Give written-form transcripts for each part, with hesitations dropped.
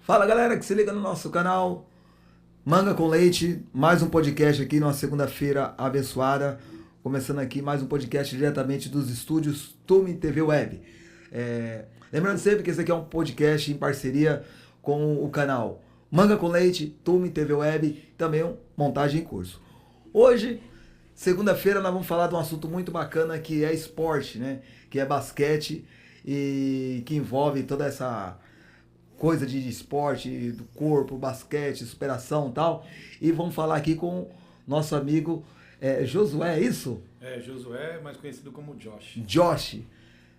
Fala galera que se liga no nosso canal Manga com Leite, mais um podcast aqui numa segunda-feira abençoada. Começando aqui mais um podcast diretamente dos estúdios Tume TV Web. Lembrando sempre que esse aqui é um podcast em parceria com o canal Manga com Leite, Tume TV Web, também um montagem em curso. Hoje, segunda-feira, nós vamos falar de um assunto muito bacana que é esporte, né? Que é basquete e que envolve toda essa coisa de esporte, do corpo, basquete, superação e tal. E vamos falar aqui com nosso amigo Josué, é isso? Josué, mais conhecido como Josh. Josh.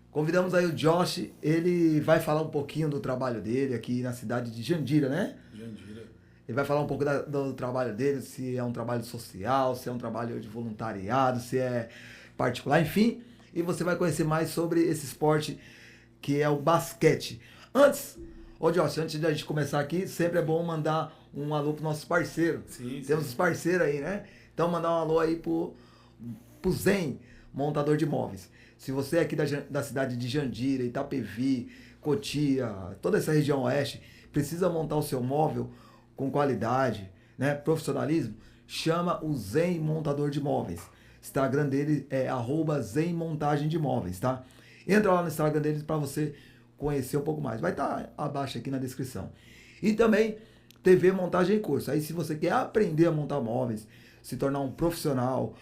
Convidamos aí o Josh, ele vai falar um pouquinho do trabalho dele aqui na cidade de Jandira, né? Jandira. Ele vai falar um pouco do trabalho dele, se é um trabalho social, se é um trabalho de voluntariado, se é particular, enfim. E você vai conhecer mais sobre esse esporte que é o basquete. Antes de a gente começar aqui, sempre é bom mandar um alô pro nossos parceiros. Sim. Temos os parceiros aí, né? Então mandar um alô aí pro Zen, montador de móveis. Se você é aqui da cidade de Jandira, Itapevi, Cotia, toda essa região oeste, precisa montar o seu móvel com qualidade, né? Profissionalismo, chama o Zen Montador de Móveis. Instagram dele é @Zen Montagem de Móveis, tá? Entra lá no Instagram deles para você conhecer um pouco mais. Vai estar abaixo aqui na descrição. E também TV Montagem em Curso. Aí se você quer aprender a montar móveis, se tornar um profissional,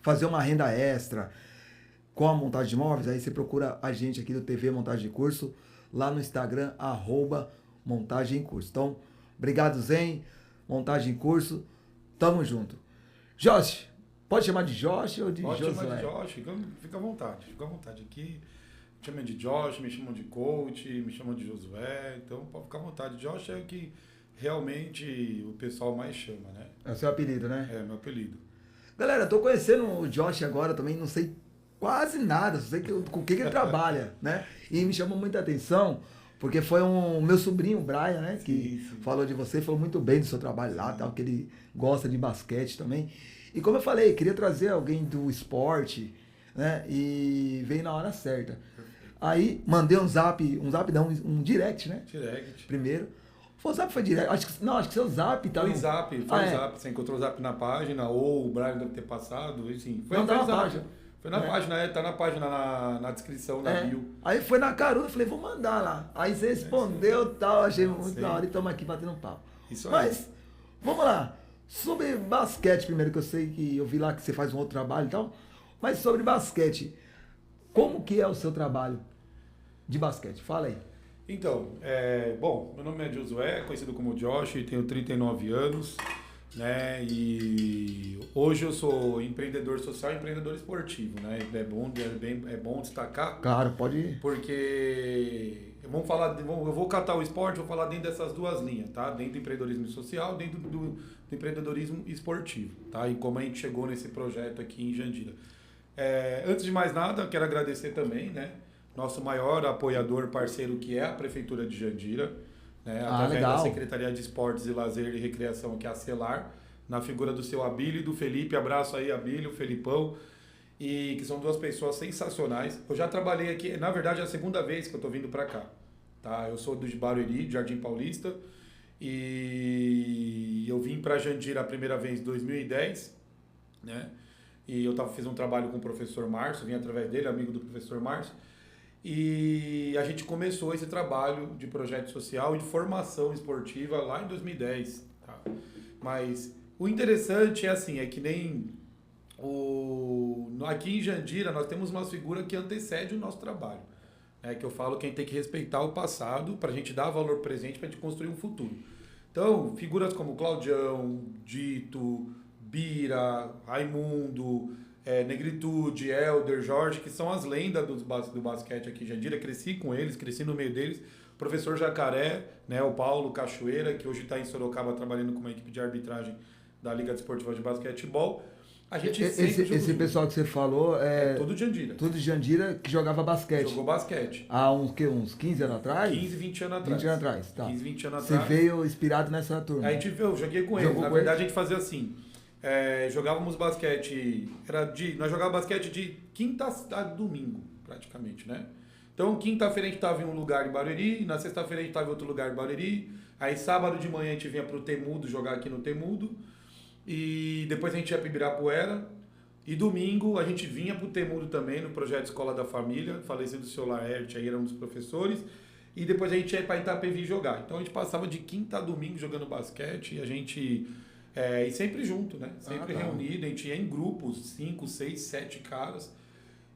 fazer uma renda extra com a montagem de móveis, aí você procura a gente aqui do TV Montagem em Curso, lá no Instagram, @Montagem em Curso. Então, obrigado Zen, Montagem em Curso, tamo junto. Josh, pode chamar de Josh ou de Josué? Pode chamar de Josh, fica à vontade aqui. Me chamam de Josh, me chamam de coach, me chamam de Josué, então pode ficar à vontade. Josh é o que realmente o pessoal mais chama, né? É o seu apelido, né? É, meu apelido. Galera, eu tô conhecendo o Josh agora também, não sei quase nada, só sei com o que ele trabalha, né? E me chamou muita atenção, porque foi um meu sobrinho, o Brian, né? Que Sim. falou de você, falou muito bem do seu trabalho lá, tal, que ele gosta de basquete também. E como eu falei, queria trazer alguém do esporte, né? E veio na hora certa. Aí mandei um direct, né? Direct. Primeiro. Foi o Zap, foi direto? Acho que seu Zap tá Foi no... Zap. Você encontrou o Zap na página, ou o Brian deve ter passado, enfim. Foi Não, tá na Zap. página. Foi na página, tá na página, na descrição, na bio. Aí foi na carona, eu falei, vou mandar lá. Aí você respondeu e tal, achei muito da hora e estamos aqui batendo um papo. Isso aí. Mas, vamos lá. Sobre basquete primeiro, que eu sei que eu vi lá que você faz um outro trabalho e tal. Mas sobre basquete, como que é o seu trabalho de basquete? Fala aí. Então, bom, meu nome é Josué, conhecido como Josh, tenho 39 anos, né, e hoje eu sou empreendedor social e empreendedor esportivo, né, é bom destacar. Claro, pode ir. Porque eu vou catar o esporte, vou falar dentro dessas duas linhas, tá, dentro do empreendedorismo social, dentro do empreendedorismo esportivo, tá, e como a gente chegou nesse projeto aqui em Jandira. Antes de mais nada, quero agradecer também, né, nosso maior apoiador, parceiro, que é a Prefeitura de Jandira, né, através legal. da Secretaria de Esportes e Lazer e Recreação, que é a CELAR, na figura do seu Abílio e do Felipe. Abraço aí, Abílio, Felipão, e que são duas pessoas sensacionais. Eu já trabalhei aqui, na verdade é a segunda vez que eu estou vindo para cá. Tá? Eu sou do Barueri, Jardim Paulista, e eu vim para Jandira a primeira vez em 2010, né? E eu fiz um trabalho com o professor Márcio, vim através dele, amigo do professor Márcio. E a gente começou esse trabalho de projeto social e de formação esportiva lá em 2010. Tá? Mas o interessante é que nem aqui em Jandira nós temos uma figura que antecede o nosso trabalho. Que eu falo que a gente tem que respeitar o passado para a gente dar valor presente para a gente construir um futuro. Então, figuras como Claudião, Dito, Bira, Raimundo, Negritude, Elder, Jorge, que são as lendas do basquete aqui em Jandira. Cresci com eles, cresci no meio deles. Professor Jacaré, né, o Paulo Cachoeira, que hoje está em Sorocaba trabalhando com uma equipe de arbitragem da Liga Desportiva de Basquetebol. A gente Esse pessoal que você falou é tudo de Jandira. Tudo de Jandira que jogava basquete. Jogou basquete. Há uns 15 anos atrás? 15, 20 anos atrás. 20 anos atrás, tá. 15, 20 anos Você atrás. veio inspirado nessa turma. Eu joguei com eles. Na verdade, a gente fazia assim. Jogávamos basquete. Nós jogávamos basquete de quinta a domingo, praticamente, né? Então, quinta-feira a gente estava em um lugar em Barueri, na sexta-feira a gente estava em outro lugar em Barueri, aí sábado de manhã a gente vinha para o Temudo, jogar aqui no Temudo, e depois a gente ia para Ibirapuera, e domingo a gente vinha para o Temudo também, no projeto Escola da Família, falecido seu Laerte, aí era um dos professores, e depois a gente ia para Itapevi jogar. Então a gente passava de quinta a domingo jogando basquete, e a gente... e sempre junto, né? Sempre reunido, a gente ia em grupos, 5, 6, 7 caras.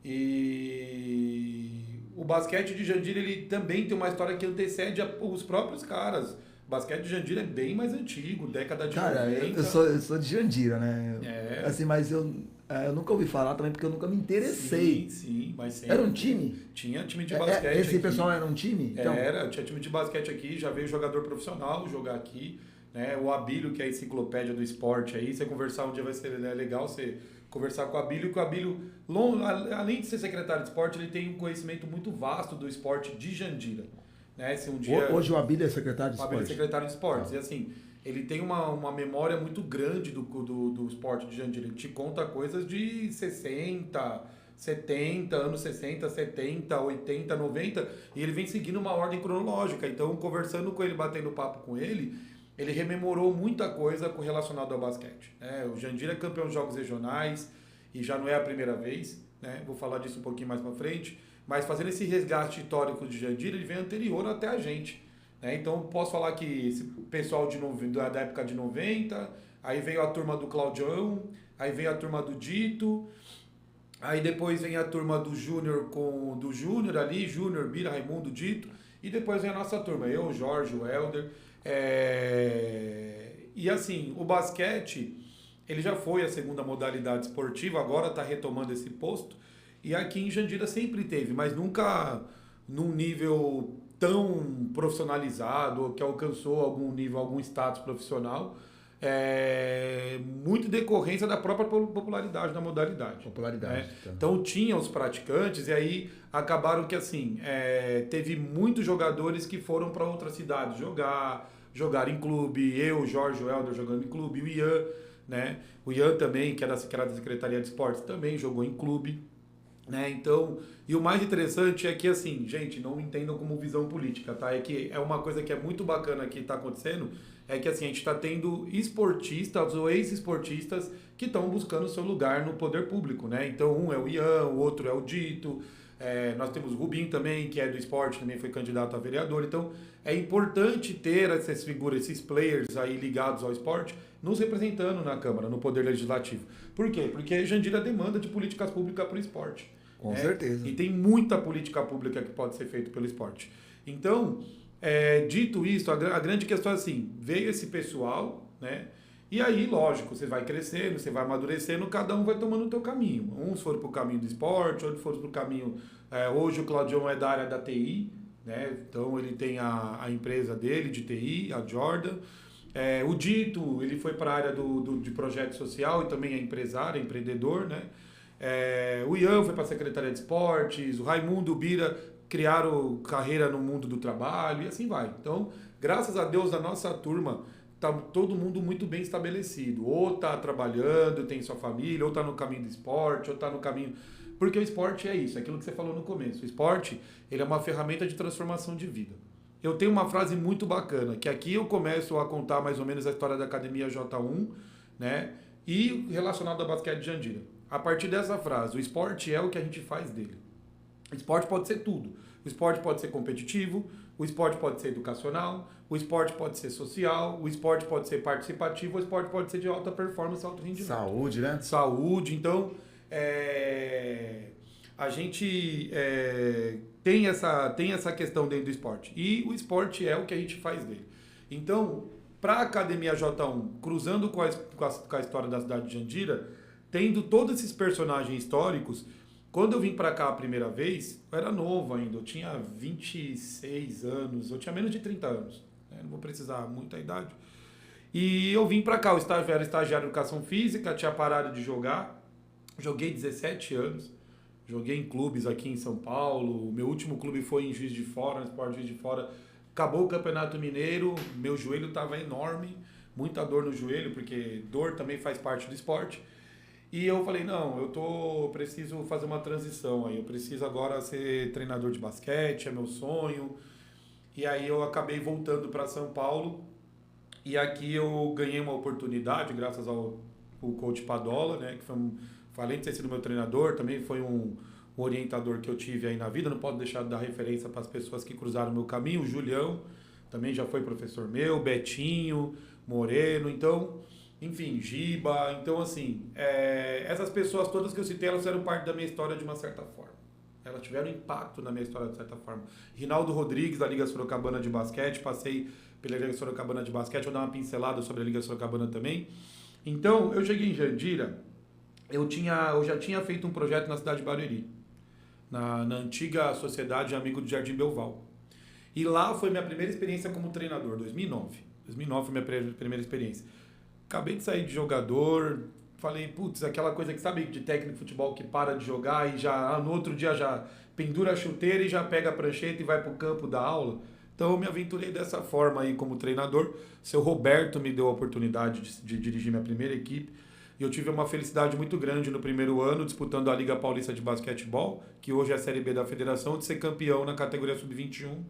E o basquete de Jandira, ele também tem uma história que antecede os próprios caras. O basquete de Jandira é bem mais antigo, década de 90. Cara, eu sou de Jandira, né? Assim, mas eu nunca ouvi falar também porque eu nunca me interessei. Sim, mas sempre. Era um time? Tinha time de basquete esse aqui. Pessoal era um time? Então... Tinha time de basquete aqui, já veio jogador profissional jogar aqui. Né? O Abílio, que é a enciclopédia do esporte aí, você conversar um dia vai ser legal você conversar com o Abílio, que o Abílio, além de ser secretário de esporte, ele tem um conhecimento muito vasto do esporte de Jandira. Né? Se um dia, hoje o Abílio é secretário de esporte? O Abílio é secretário de esportes. E assim, ele tem uma memória muito grande do esporte de Jandira. Ele te conta coisas de 60, 70, anos 60, 70, 80, 90, e ele vem seguindo uma ordem cronológica. Então, conversando com ele, batendo papo com ele rememorou muita coisa relacionada ao basquete. Né? O Jandira é campeão de jogos regionais e já não é a primeira vez, né? Vou falar disso um pouquinho mais para frente, mas fazendo esse resgate histórico de Jandira, ele vem anterior até a gente. Né? Então, posso falar que esse pessoal da época de 90, aí veio a turma do Claudião, aí veio a turma do Dito, aí depois vem a turma do Júnior do Júnior ali, Júnior, Bira, Raimundo, Dito, e depois vem a nossa turma, eu, o Jorge, o Helder. E assim, o basquete, ele já foi a segunda modalidade esportiva, agora está retomando esse posto, e aqui em Jandira sempre teve, mas nunca num nível tão profissionalizado, que alcançou algum nível, algum status profissional, muito decorrência da própria popularidade da modalidade. Popularidade. Tá. Então tinha os praticantes e aí acabaram que assim, teve muitos jogadores que foram para outras cidades jogar em clube, eu, Jorge, o Helder jogando em clube, o Ian, né? O Ian também, que era da Secretaria de Esportes, também jogou em clube. Né? Então, e o mais interessante é que assim, gente, não entendam como visão política, tá? É que é uma coisa que é muito bacana que está acontecendo, é que assim, a gente está tendo esportistas ou ex-esportistas que estão buscando seu lugar no poder público, né? Então, um é o Ian, o outro é o Dito, nós temos o Rubinho também, que é do esporte, também foi candidato a vereador. Então, é importante ter essas figuras, esses players aí ligados ao esporte, nos representando na Câmara, no Poder Legislativo. Por quê? Porque a Jandira demanda de políticas públicas para o esporte. Com certeza. E tem muita política pública que pode ser feita pelo esporte. Então, dito isso, a grande questão é assim, veio esse pessoal, né? E aí, lógico, você vai crescendo, você vai amadurecendo, cada um vai tomando o seu caminho. Uns foram para o caminho do esporte, outros foram para o caminho... hoje o Claudião é da área da TI, né? Então ele tem a empresa dele de TI, a Jordan. O Dito, ele foi para a área de projeto social e também é empresário, é empreendedor, né? O Ian foi para a Secretaria de Esportes, o Raimundo, o Bira criaram carreira no mundo do trabalho e assim vai. Então, graças a Deus, a nossa turma tá todo mundo muito bem estabelecido. Ou tá trabalhando, tem sua família, ou tá no caminho do esporte, ou tá no caminho... Porque o esporte é isso, é aquilo que você falou no começo. O esporte, ele é uma ferramenta de transformação de vida. Eu tenho uma frase muito bacana, que aqui eu começo a contar mais ou menos a história da Academia J1, né? E relacionado ao basquete de Jandira. A partir dessa frase, o esporte é o que a gente faz dele. O esporte pode ser tudo. O esporte pode ser competitivo, o esporte pode ser educacional, o esporte pode ser social, o esporte pode ser participativo, o esporte pode ser de alta performance, alto rendimento. Saúde, né? Saúde. Então, a gente tem essa questão dentro do esporte. E o esporte é o que a gente faz dele. Então, para a Academia J1, cruzando com a história da cidade de Jandira, tendo todos esses personagens históricos, quando eu vim para cá a primeira vez, eu era novo ainda, eu tinha 26 anos, eu tinha menos de 30 anos, né? Não vou precisar muito a idade. E eu vim para cá, eu era estagiário de educação física, tinha parado de jogar, joguei 17 anos, joguei em clubes aqui em São Paulo, o meu último clube foi em Juiz de Fora, no Sport Juiz de Fora. Acabou o Campeonato Mineiro, meu joelho estava enorme, muita dor no joelho, porque dor também faz parte do esporte. E eu falei, não, eu preciso fazer uma transição aí. Eu preciso agora ser treinador de basquete, é meu sonho. E aí eu acabei voltando para São Paulo. E aqui eu ganhei uma oportunidade, graças ao coach Padola, né? Que além de ter sido meu treinador, também foi um orientador que eu tive aí na vida. Não posso deixar de dar referência para as pessoas que cruzaram o meu caminho. O Julião também já foi professor meu, Betinho, Moreno, então, enfim, Giba. Então, assim, essas pessoas todas que eu citei, elas fizeram parte da minha história de uma certa forma. Elas tiveram impacto na minha história de certa forma. Rinaldo Rodrigues, da Liga Sorocabana de Basquete, passei pela Liga Sorocabana de Basquete, vou dar uma pincelada sobre a Liga Sorocabana também. Então, eu cheguei em Jandira, eu já tinha feito um projeto na cidade de Barueri, na antiga Sociedade Amigo do Jardim Belval. E lá foi minha primeira experiência como treinador, 2009. 2009 foi minha primeira experiência. Acabei de sair de jogador, falei, putz, aquela coisa que sabe de técnico de futebol que para de jogar e já no outro dia já pendura a chuteira e já pega a prancheta e vai pro campo da aula. Então eu me aventurei dessa forma aí como treinador. Seu Roberto me deu a oportunidade de dirigir minha primeira equipe. E eu tive uma felicidade muito grande no primeiro ano, disputando a Liga Paulista de Basquetebol, que hoje é a Série B da Federação, de ser campeão na categoria Sub-21,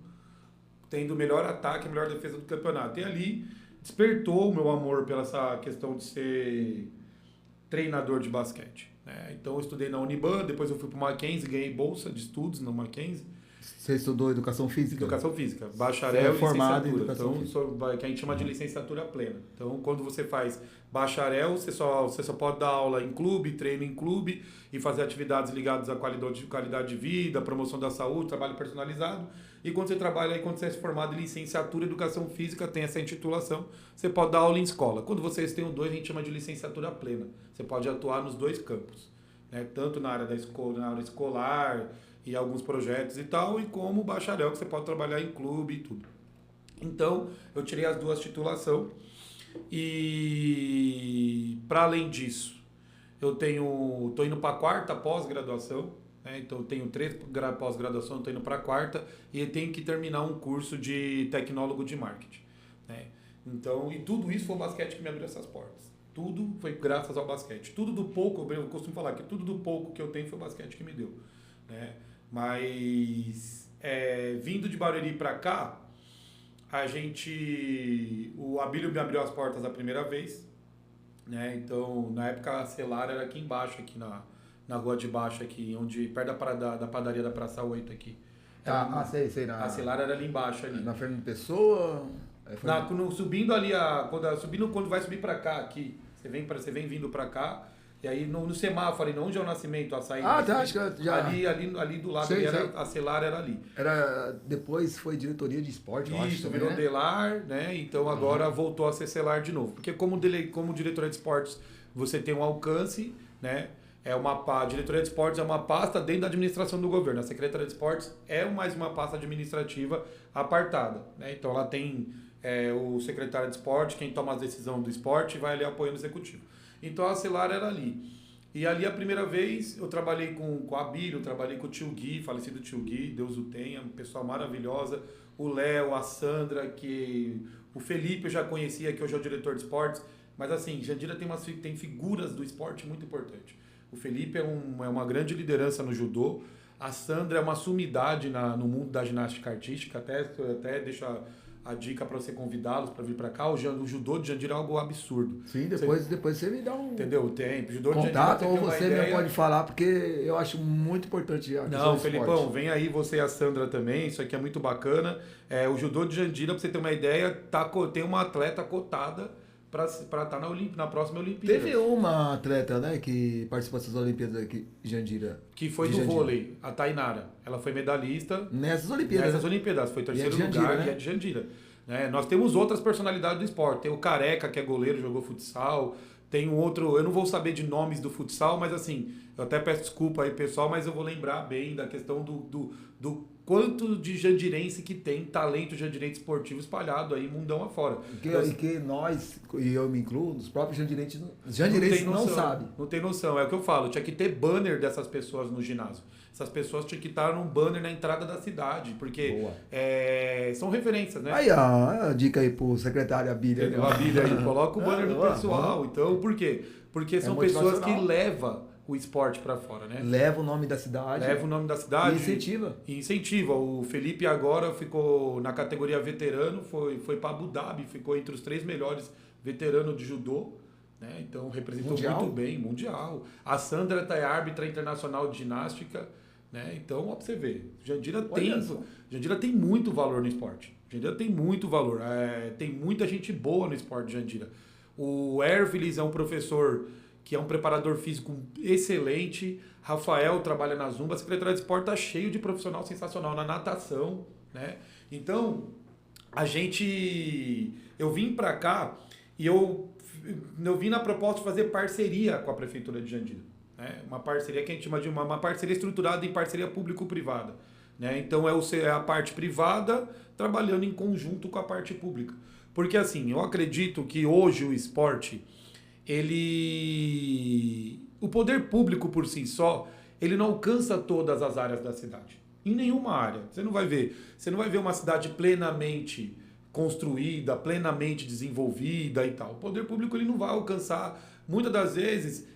tendo o melhor ataque e melhor defesa do campeonato. E ali despertou o meu amor pela essa questão de ser treinador de basquete. Né? Então eu estudei na Uniban, depois eu fui para o Mackenzie, ganhei bolsa de estudos no Mackenzie. Você estudou Educação Física? Educação Física, bacharel e licenciatura. Então, que a gente chama de licenciatura plena. Então, quando você faz bacharel, você só pode dar aula em clube, treino em clube e fazer atividades ligadas à qualidade de vida, promoção da saúde, trabalho personalizado. E quando você é formado em licenciatura em Educação Física, tem essa intitulação, você pode dar aula em escola. Quando vocês têm o 2, a gente chama de licenciatura plena. Você pode atuar nos 2 campos, né? Tanto na área da escola, na área escolar e alguns projetos e tal, e como bacharel, que você pode trabalhar em clube e tudo. Então, eu tirei as 2 titulações e, para além disso, eu tô indo para a 4ª pós-graduação, né? Então, eu tenho 3 pós-graduação, estou indo para a 4ª e tenho que terminar um curso de tecnólogo de marketing, né? Então, e tudo isso foi o basquete que me abriu essas portas. Tudo foi graças ao basquete. Tudo do pouco, eu costumo falar que tudo do pouco que eu tenho foi o basquete que me deu, né? Mas vindo de Barueri para cá, o Abílio me abriu as portas a primeira vez, né? Então, na época a Celar era aqui embaixo, aqui na rua de baixo, aqui, perto da padaria da Praça 8 aqui. Sei. A Celar era ali embaixo. Ali. Na Fernando Pessoa? Subindo ali, quando vai subir para cá, aqui, você vem vindo para cá. E aí no semáforo, onde é o Nascimento, a saída. Acho que já. Ali do lado, sei. A Celar era ali. Depois foi diretoria de esporte, eu acho. Isso, virou Delar, né? Então agora voltou a ser Celar de novo. Porque como diretoria de esportes, você tem um alcance, né? A diretoria de esportes é uma pasta dentro da administração do governo. A Secretaria de Esportes é mais uma pasta administrativa apartada, né? Então ela tem o secretário de esporte, quem toma as decisões do esporte, vai ali apoiando o executivo. Então a Celar era ali. E ali a primeira vez eu trabalhei com a Abílio, trabalhei com o tio Gui, falecido tio Gui, Deus o tenha, uma pessoa maravilhosa. O Léo, a Sandra, o Felipe eu já conhecia, que hoje é o diretor de esportes. Mas assim, Jandira tem figuras do esporte muito importantes. O Felipe é uma grande liderança no judô. A Sandra é uma sumidade no mundo da ginástica artística. Até deixo a dica para você convidá-los para vir para cá. O judô de Jandira é algo absurdo. Sim, depois você me dá um judô contato de Jandira, ou você mesmo pode falar, porque eu acho muito importante a Não, Felipão, vem aí você e a Sandra também, isso aqui é muito bacana. O judô de Jandira, para você ter uma ideia, tem uma atleta cotada para estar na próxima Olimpíada. Teve uma atleta, né, que participou dessas Olimpíadas aqui em Jandira. Que foi do vôlei, a Tainara. Ela foi medalhista nessas Olimpíadas. Foi terceiro lugar, né? E é de Jandira. Né? Nós temos outras personalidades do esporte. Tem o Careca, que é goleiro, jogou futsal. Tem um outro, eu não vou saber de nomes do futsal, mas assim, eu até peço desculpa aí, pessoal, mas eu vou lembrar bem da questão do quanto de jandirense que tem talento jandirense esportivo espalhado aí mundão afora. E que nós, e eu me incluo, os próprios jandirenses não sabem. Não tem noção, é o que eu falo, tinha que ter banner dessas pessoas no ginásio. Essas pessoas tinham que estar num banner na entrada da cidade, porque são referências, né? Aí, a dica aí pro secretário Abílio. A Abílio aí, coloca o banner do pessoal. Então, por quê? porque são pessoas que levam o esporte para fora, né? Leva o nome da cidade. Leva o nome da cidade. E incentiva. O Felipe agora ficou na categoria veterano, foi para Abu Dhabi, ficou entre os 3 melhores veteranos de judô. Né? Então representou muito bem, mundial. A Sandra é árbitra internacional de ginástica. Né? Então, ó, pra você ver, Jandira tem muito valor no esporte. Jandira tem muito valor. Tem muita gente boa no esporte de Jandira. O Ervilis é um professor que é um preparador físico excelente. Rafael trabalha na Zumba. A Secretaria de Esporte está cheio de profissional sensacional na natação. Né? Então, eu vim para cá e eu vim na proposta de fazer parceria com a Prefeitura de Jandira. Né? Uma parceria que a gente chama de uma parceria estruturada em parceria público-privada. Né? Então é a parte privada trabalhando em conjunto com a parte pública. Porque assim, eu acredito que hoje o esporte, o poder público por si só, ele não alcança todas as áreas da cidade. Em nenhuma área. Você não vai ver uma cidade plenamente construída, plenamente desenvolvida e tal. O poder público ele não vai alcançar, muitas das vezes,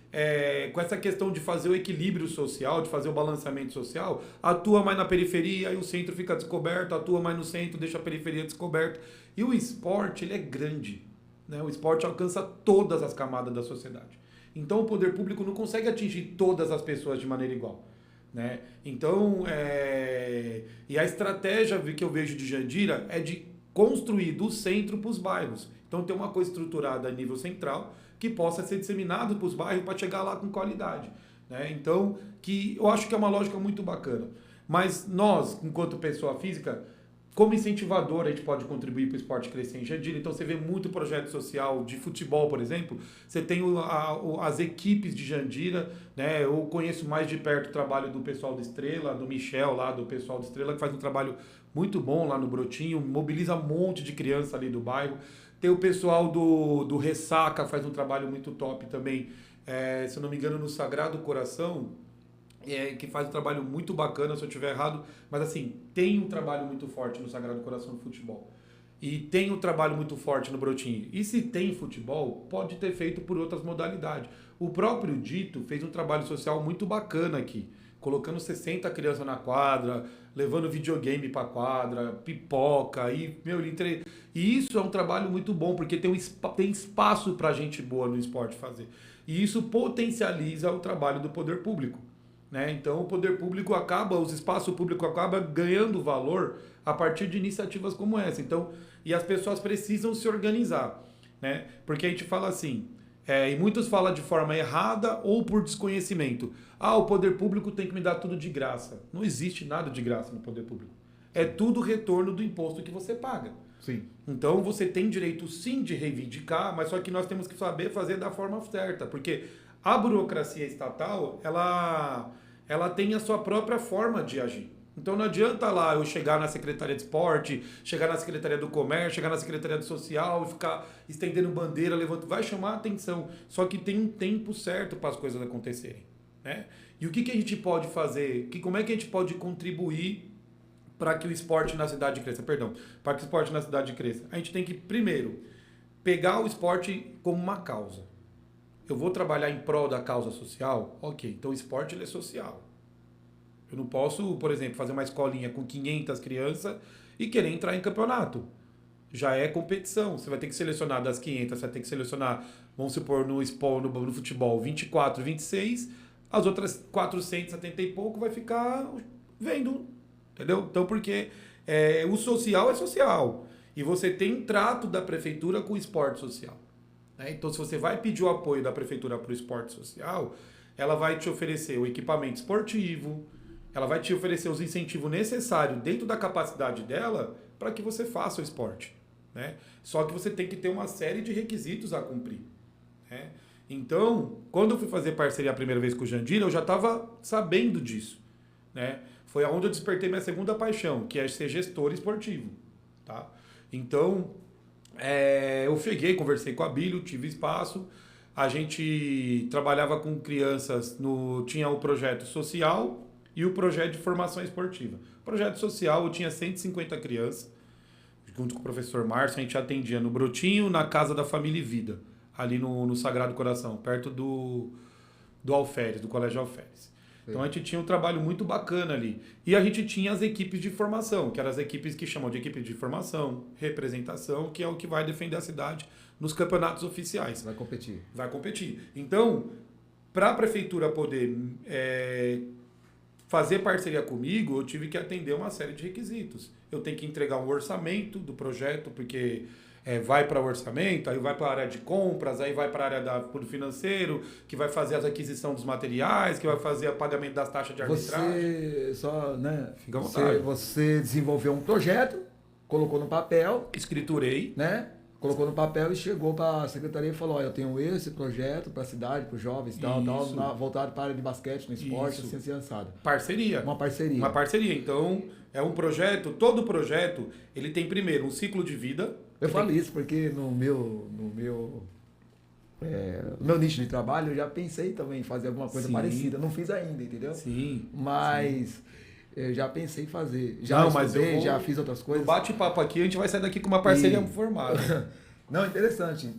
com essa questão de fazer o equilíbrio social, de fazer o balanceamento social, atua mais na periferia e o centro fica descoberto, atua mais no centro, deixa a periferia descoberta. E o esporte, ele é grande. Né? O esporte alcança todas as camadas da sociedade. Então o poder público não consegue atingir todas as pessoas de maneira igual. Né? Então, e a estratégia que eu vejo de Jandira é de construir do centro para os bairros. Então tem uma coisa estruturada a nível central que possa ser disseminado para os bairros para chegar lá com qualidade. Né? Então, que eu acho que é uma lógica muito bacana. Mas nós, enquanto pessoa física, como incentivador, a gente pode contribuir para o esporte crescer em Jandira. Então, você vê muito projeto social de futebol, por exemplo. Você tem as equipes de Jandira. Né? Eu conheço mais de perto o trabalho do pessoal do Estrela, do Michel, lá do pessoal do Estrela, que faz um trabalho muito bom lá no Brotinho, mobiliza um monte de criança ali do bairro. Tem o pessoal do Ressaca, faz um trabalho muito top também, se eu não me engano, no Sagrado Coração, que faz um trabalho muito bacana, se eu estiver errado, mas assim, tem um trabalho muito forte no Sagrado Coração no futebol. E tem um trabalho muito forte no Brotinho. E se tem futebol, pode ter feito por outras modalidades. O próprio Dito fez um trabalho social muito bacana aqui, colocando 60 crianças na quadra, levando videogame para quadra, pipoca, e isso é um trabalho muito bom, porque tem espaço para gente boa no esporte fazer. E isso potencializa o trabalho do poder público. Né? Então o poder público os espaços públicos acabam ganhando valor a partir de iniciativas como essa. Então, e as pessoas precisam se organizar. Né? Porque a gente fala assim, e muitos falam de forma errada ou por desconhecimento. O poder público tem que me dar tudo de graça. Não existe nada de graça no poder público. É tudo retorno do imposto que você paga. Sim. Então você tem direito sim de reivindicar, mas só que nós temos que saber fazer da forma certa. Porque a burocracia estatal, ela tem a sua própria forma de agir. Então não adianta lá eu chegar na Secretaria de Esporte, chegar na Secretaria do Comércio, chegar na Secretaria do Social e ficar estendendo bandeira, levantando. Vai chamar a atenção. Só que tem um tempo certo para as coisas acontecerem. Né? E o que a gente pode fazer? Como é que a gente pode contribuir para que o esporte na cidade cresça? Para que o esporte na cidade cresça. A gente tem que, primeiro, pegar o esporte como uma causa. Eu vou trabalhar em prol da causa social? Ok, então o esporte ele é social. Eu não posso, por exemplo, fazer uma escolinha com 500 crianças e querer entrar em campeonato. Já é competição. Você vai ter que selecionar das 500, você vai ter que selecionar, vamos supor, no futebol, 24, 26, as outras 470 e pouco vai ficar vendo. Entendeu? Então, porque o social é social. E você tem trato da prefeitura com o esporte social. Né? Então, se você vai pedir o apoio da prefeitura para o esporte social, ela vai te oferecer o equipamento esportivo, ela vai te oferecer os incentivos necessários dentro da capacidade dela para que você faça o esporte. Né? Só que você tem que ter uma série de requisitos a cumprir. Né? Então, quando eu fui fazer parceria a primeira vez com o Jandira, eu já estava sabendo disso. Né? Foi onde eu despertei minha segunda paixão, que é ser gestor esportivo. Tá? Então, eu cheguei, conversei com a Bílio, tive espaço. A gente trabalhava com crianças, tinha o projeto social e o projeto de formação esportiva. O projeto social eu tinha 150 crianças, junto com o professor Márcio, a gente atendia no Brotinho, na Casa da Família e Vida. ali no Sagrado Coração, perto do Alferes, do Colégio Alferes. Então a gente tinha um trabalho muito bacana ali. E a gente tinha as equipes de formação, que eram as equipes que chamam de equipe de formação, representação, que é o que vai defender a cidade nos campeonatos oficiais. Vai competir. Vai competir. Então, para a prefeitura poder fazer parceria comigo, eu tive que atender uma série de requisitos. Eu tenho que entregar um orçamento do projeto, porque vai para o orçamento, aí vai para a área de compras, aí vai para a área do financeiro, que vai fazer a aquisição dos materiais, que vai fazer o pagamento das taxas de arbitragem. Você só, né? Fica à vontade. Você desenvolveu um projeto, colocou no papel, Escriturei. né? Colocou no papel e chegou para a secretaria e falou: eu tenho esse projeto para a cidade, para os jovens, tal, voltado para a área de basquete, no esporte, assim, assim, assado. Parceria. Uma parceria. Uma parceria. Então, é um projeto, todo projeto, ele tem primeiro um ciclo de vida. Eu falo isso porque no meu nicho de trabalho eu já pensei também em fazer alguma coisa parecida. Não fiz ainda, entendeu? Sim. Mas eu já pensei em fazer. Já Não, mas já fiz outras coisas. No bate-papo aqui, a gente vai sair daqui com uma parceria formada. Não, interessante.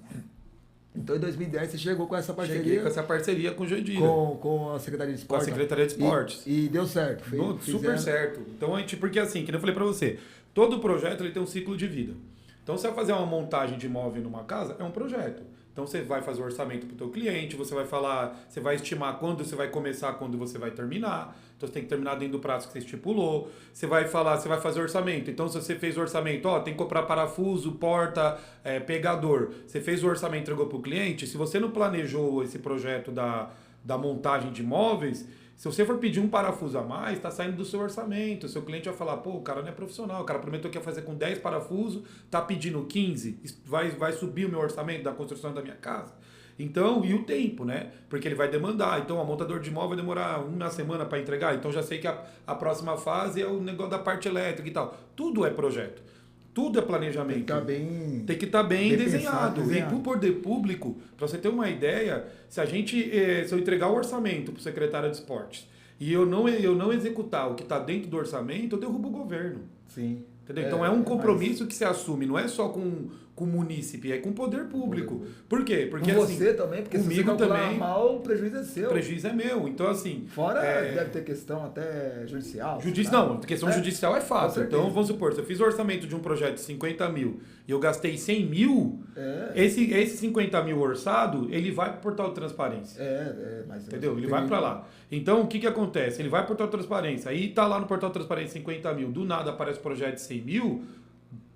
Então, em 2010, você chegou com essa parceria. Cheguei com essa parceria com o Jandira. Com a Secretaria de Esportes. Com a Secretaria de Esportes. E deu certo. Super certo. Então, porque assim, que eu falei pra você, todo projeto ele tem um ciclo de vida. Então, você vai fazer uma montagem de imóvel numa casa, é um projeto. Então, você vai fazer o orçamento para o teu cliente, você vai falar, você vai estimar quando você vai começar, quando você vai terminar. Então, você tem que terminar dentro do prazo que você estipulou. Você vai falar, você vai fazer orçamento. Então, se você fez o orçamento, tem que comprar parafuso, porta, pegador. Você fez o orçamento, entregou para o cliente. Se você não planejou esse projeto da montagem de imóveis, se você for pedir um parafuso a mais, está saindo do seu orçamento. O seu cliente vai falar, pô, o cara não é profissional, o cara prometeu que ia fazer com 10 parafusos, está pedindo 15, vai subir o meu orçamento da construção da minha casa. Então, e o tempo, né? Porque ele vai demandar. Então, a montador de imóvel vai demorar uma semana para entregar. Então, já sei que a próxima fase é o negócio da parte elétrica e tal. Tudo é projeto. Tudo é planejamento. Tem que estar bem desenhado. E para o poder público, para você ter uma ideia, se eu entregar o orçamento para o secretário de esportes e eu não executar o que está dentro do orçamento, eu derrubo o governo. Sim. Entendeu? Então é um compromisso que se assume, não é só com o munícipe, é com o poder público. Por quê? Porque com você também, porque comigo se você também, mal, o prejuízo é seu. O prejuízo é meu. Então, assim. Fora deve ter questão até judicial. Não, questão judicial é fácil. Então, vamos supor, se eu fiz o orçamento de um projeto de 50 mil e eu gastei 100 mil, esse 50 mil orçado, ele vai para o portal de transparência. Mas entendeu? Ele vai para lá. Então, o que acontece? Ele vai para o portal de transparência, aí tá lá no portal de transparência 50 mil, do nada aparece o projeto de 100 mil,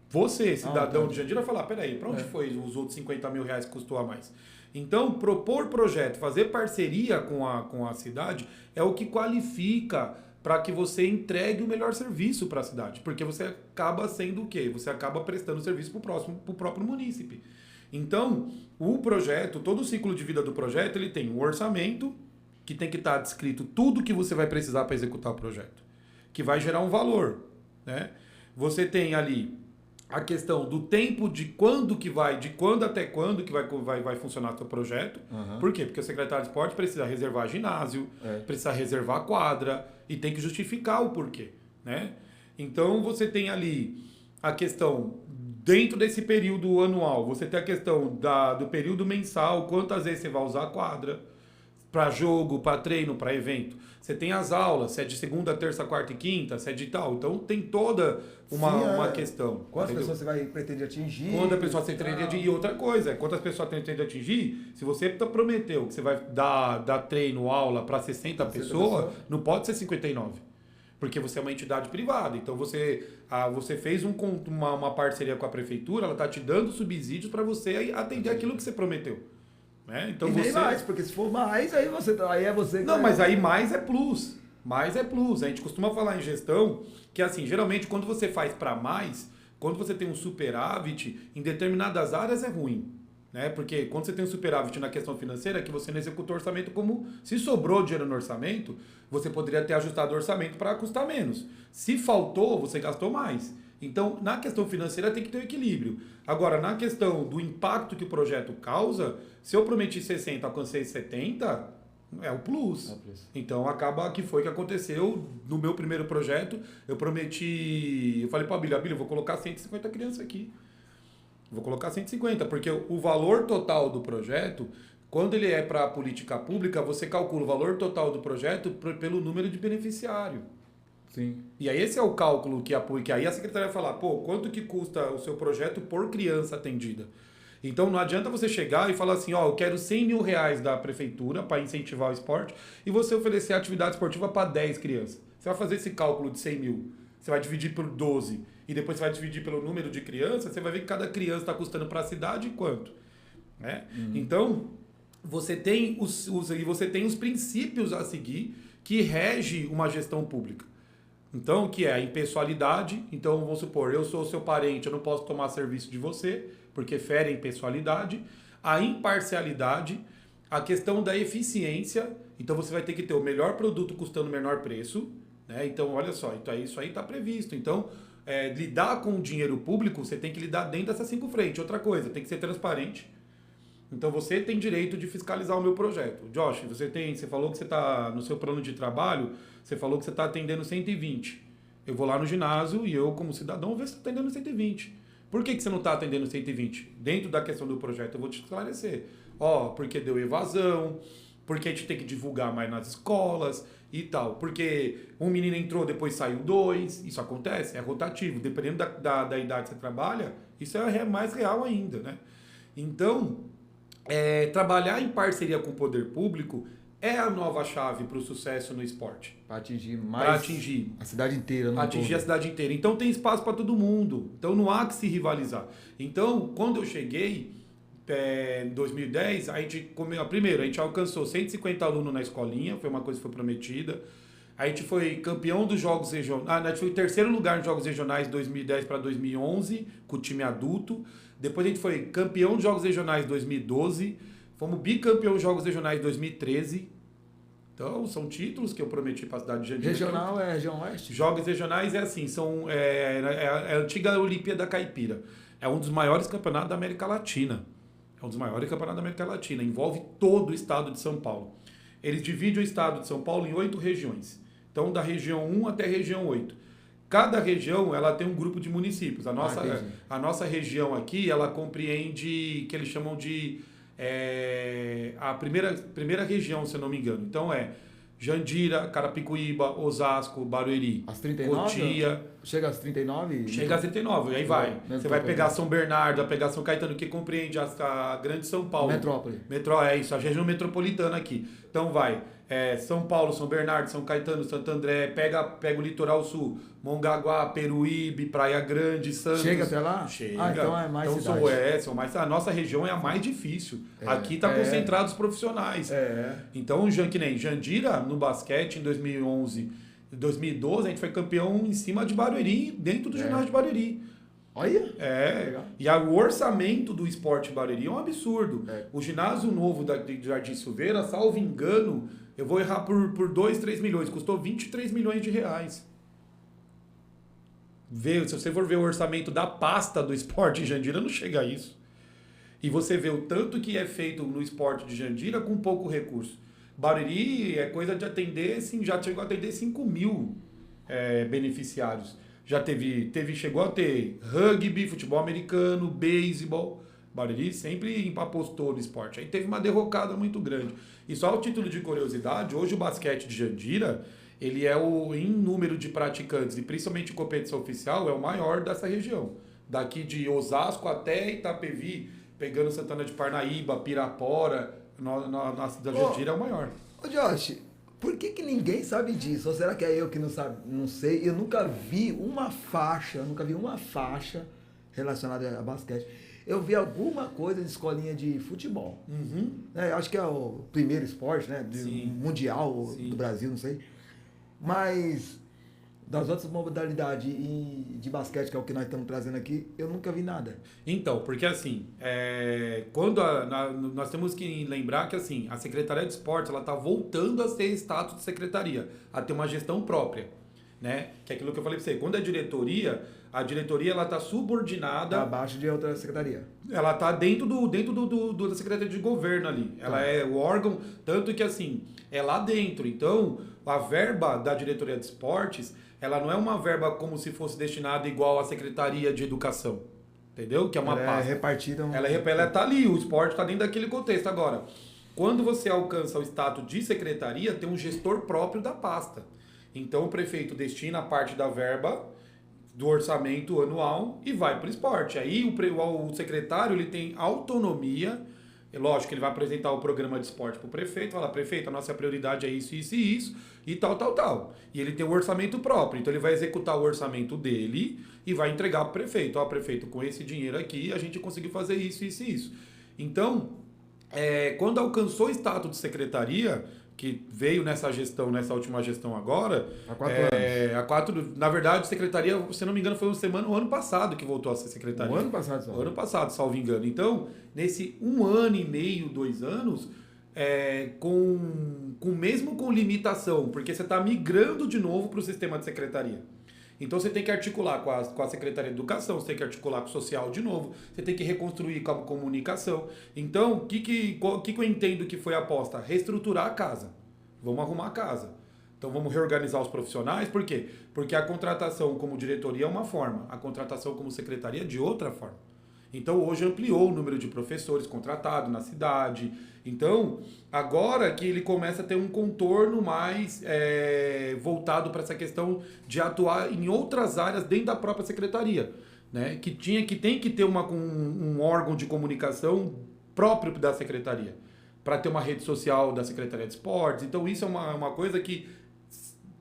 você, cidadão de Jandira, vai falar, peraí, para onde foi os outros 50 mil reais que custou a mais? Então, propor projeto, fazer parceria com a cidade é o que qualifica para que você entregue o melhor serviço para a cidade. Porque você acaba sendo o quê? Você acaba prestando serviço para o próprio munícipe. Então, o projeto, todo o ciclo de vida do projeto, ele tem um orçamento, que tem que estar descrito tudo que você vai precisar para executar o projeto, que vai gerar um valor, né? Você tem ali a questão do tempo de quando até quando que vai funcionar o seu projeto. Por quê? Porque o secretário de esporte precisa reservar ginásio, precisa reservar quadra e tem que justificar o porquê, né? Então você tem ali a questão dentro desse período anual, você tem a questão do período mensal, quantas vezes você vai usar a quadra para jogo, para treino, para evento. Você tem as aulas, se é de segunda, terça, quarta e quinta, se é de tal. Então tem toda uma questão. Quantas pessoas você pretende atingir? Quantas pessoas você pretende atingir? E outra coisa, quantas pessoas você pretende atingir? Se você prometeu que você vai dar treino, aula para 60 pessoas, não pode ser 59. Porque você é uma entidade privada. Então você fez uma parceria com a prefeitura, ela está te dando subsídios para você atender aquilo que você prometeu. Então e nem mais, porque se for mais, aí é você que... Não, mas aí mais é plus. Mais é plus. A gente costuma falar em gestão que, assim, geralmente quando você faz para mais, quando você tem um superávit, em determinadas áreas é ruim. Né? Porque quando você tem um superávit na questão financeira, é que você não executou o orçamento como... Se sobrou dinheiro no orçamento, você poderia ter ajustado o orçamento para custar menos. Se faltou, você gastou mais. Então, na questão financeira tem que ter um equilíbrio. Agora, na questão do impacto que o projeto causa, se eu prometi 60, alcancei 70, é o plus. Então, acaba que foi o que aconteceu no meu primeiro projeto. Eu falei para a Bíblia, eu vou colocar 150 crianças aqui. Vou colocar 150, porque o valor total do projeto, quando ele é para a política pública, você calcula o valor total do projeto pelo número de beneficiário. Sim. E aí esse é o cálculo que aí a secretaria vai falar, pô, quanto que custa o seu projeto por criança atendida? Então não adianta você chegar e falar assim, ó, eu quero 100 mil reais da prefeitura para incentivar o esporte e você oferecer atividade esportiva para 10 crianças. Você vai fazer esse cálculo de 100 mil, você vai dividir por 12 e depois você vai dividir pelo número de crianças, você vai ver que cada criança está custando para a cidade quanto. Né? Então, você tem você tem os princípios a seguir que rege uma gestão pública. Então, que é a impessoalidade. Então, vamos supor, eu sou seu parente, eu não posso tomar serviço de você, porque fere a impessoalidade. A imparcialidade, a questão da eficiência. Então, você vai ter que ter o melhor produto custando o menor preço. Né? Então, olha só, então, isso aí está previsto. Então, lidar com o dinheiro público, você tem que lidar dentro dessas 5 frentes. Outra coisa, tem que ser transparente. Então, você tem direito de fiscalizar o meu projeto. Josh, você falou que você está no seu plano de trabalho, você falou que você está atendendo 120. Eu vou lá no ginásio e eu, como cidadão, vou ver se está atendendo 120. Por que você não está atendendo 120? Dentro da questão do projeto, eu vou te esclarecer. Porque deu evasão, porque a gente tem que divulgar mais nas escolas e tal. Porque um menino entrou, depois saiu 2. Isso acontece, é rotativo. Dependendo da idade que você trabalha, isso é mais real ainda, né? Então, trabalhar em parceria com o poder público é a nova chave para o sucesso no esporte. Para atingir mais. Para atingir a cidade inteira. Atingir a cidade inteira. Então tem espaço para todo mundo. Então não há que se rivalizar. Então, quando eu cheguei, em 2010, primeiro, a gente alcançou 150 alunos na escolinha, foi uma coisa que foi prometida. A gente foi campeão dos Jogos Regionais. A gente foi em terceiro lugar nos Jogos Regionais de 2010 para 2011, com o time adulto. Depois a gente foi campeão dos Jogos Regionais 2012. Fomos bicampeão dos Jogos Regionais 2013. Então, são títulos que eu prometi para a cidade de Jandira. Regional é região oeste? Jogos regionais é assim, é a antiga Olimpíada Caipira. É um dos maiores campeonatos da América Latina. Envolve todo o estado de São Paulo. Eles dividem o estado de São Paulo em 8 regiões. Então, da região 1 até a região 8. Cada região, ela tem um grupo de municípios. A nossa região aqui, ela compreende, que eles chamam de a primeira região, se eu não me engano. Então, Jandira, Carapicuíba, Osasco, Barueri, as 39? Cotia. Chega às 39? Chega às 39, aí vai. Você vai pegar São Bernardo, vai pegar São Caetano, que compreende a grande São Paulo. Metrópole. É isso, a região metropolitana aqui. Então vai, São Paulo, São Bernardo, São Caetano, Santo André, pega o litoral sul, Mongaguá, Peruíbe, Praia Grande, Santos. Chega até lá? Chega. Então é mais cidade. São mais, a nossa região é a mais difícil. Aqui está concentrado os profissionais. Então, que nem Jandira, no basquete, em 2011, 2012, a gente foi campeão em cima de Barueri, dentro do ginásio de Barueri. Olha! Legal. E o orçamento do esporte Barueri é um absurdo. O ginásio novo de Jardim Silveira, salvo engano, eu vou errar por 2, 3 milhões, custou 23 milhões de reais. Se você for ver o orçamento da pasta do esporte em Jandira, não chega a isso. E você vê o tanto que é feito no esporte de Jandira com pouco recurso. Barueri é coisa de atender, assim, já chegou a atender 5 mil beneficiários. Chegou a ter rugby, futebol americano, beisebol. Barueri sempre apostou no esporte. Aí teve uma derrocada muito grande. E só o título de curiosidade, hoje o basquete de Jandira, ele em número de praticantes, e principalmente em competição oficial, é o maior dessa região. Daqui de Osasco até Itapevi, pegando Santana de Parnaíba, Pirapora, na cidade de Jandira é o maior. Ô Josh, por que ninguém sabe disso? Ou será que é eu que não sabe? Não sei. Eu nunca vi uma faixa relacionada a basquete. Eu vi alguma coisa de escolinha de futebol. Acho que é o primeiro esporte, né? Mundial do Brasil, não sei. Mas das outras modalidades de basquete, que é o que nós estamos trazendo aqui, eu nunca vi nada. Então, porque assim, nós temos que lembrar que assim, a Secretaria de Esportes está voltando a ser status de secretaria, a ter uma gestão própria. Né? Que é aquilo que eu falei para você. Quando a diretoria está subordinada... Abaixo de outra secretaria. Ela está dentro da Secretaria de Governo ali. Ela é o órgão, tanto que assim, é lá dentro. Então, a verba da diretoria de esportes, ela não é uma verba como se fosse destinada igual à Secretaria de Educação. entendeu? Que é uma Ela pasta. é repartida. Ela tá ali, o esporte tá dentro daquele contexto. Agora, quando você alcança o status de secretaria, tem um gestor próprio da pasta. Então o prefeito destina a parte da verba do orçamento anual e vai para o esporte. Aí o secretário ele tem autonomia. É lógico que ele vai apresentar o programa de esporte para o prefeito, falar, prefeito, a nossa prioridade é isso, isso e isso, e tal, tal, tal. E ele tem o orçamento próprio, então ele vai executar o orçamento dele e vai entregar para o prefeito. Ó, prefeito, com esse dinheiro aqui, a gente conseguiu fazer isso, isso e isso. Então, quando alcançou o status de secretaria, que veio nessa gestão, nessa última gestão agora... Há 4 anos. Na verdade, secretaria, se não me engano, foi o ano passado que voltou a ser secretaria. O ano passado, só. O ano passado, salvo engano. Então, nesse 1 ano e meio, 2 anos, mesmo com limitação, porque você está migrando de novo para o sistema de secretaria. Então você tem que articular com a Secretaria de Educação, você tem que articular com o Social de novo, você tem que reconstruir com a comunicação. Então, o que eu entendo que foi a aposta? Reestruturar a casa. Vamos arrumar a casa. Então vamos reorganizar os profissionais. Por quê? Porque a contratação como diretoria é uma forma, a contratação como secretaria é de outra forma. Então hoje ampliou o número de professores contratados na cidade. Então, agora que ele começa a ter um contorno mais voltado para essa questão de atuar em outras áreas dentro da própria secretaria, né? Que tem que ter um órgão de comunicação próprio da secretaria, para ter uma rede social da Secretaria de Esportes. Então isso é uma coisa que,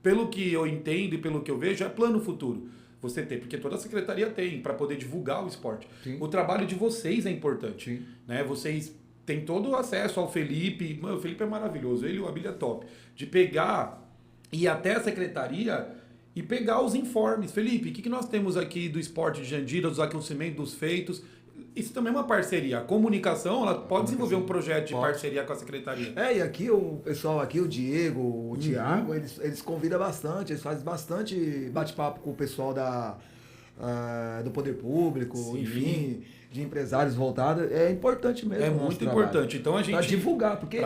pelo que eu entendo e pelo que eu vejo, é plano futuro. Você tem, porque toda a secretaria tem, para poder divulgar o esporte. Sim. O trabalho de vocês é importante. Né? Vocês têm todo o acesso ao Felipe. Mano, o Felipe é maravilhoso, ele e o Abílio é top. De pegar, ir até a secretaria e pegar os informes. Felipe, o que nós temos aqui do esporte de Jandira, dos acontecimentos, dos feitos? Isso também é uma parceria. A comunicação, ela pode desenvolver um projeto de parceria com a secretaria. E aqui o pessoal, o Diego, o Thiago, eles convidam bastante, eles fazem bastante bate-papo com o pessoal do poder público, sim, enfim, de empresários voltados. É importante mesmo. É muito importante. Então a gente... Para divulgar, porque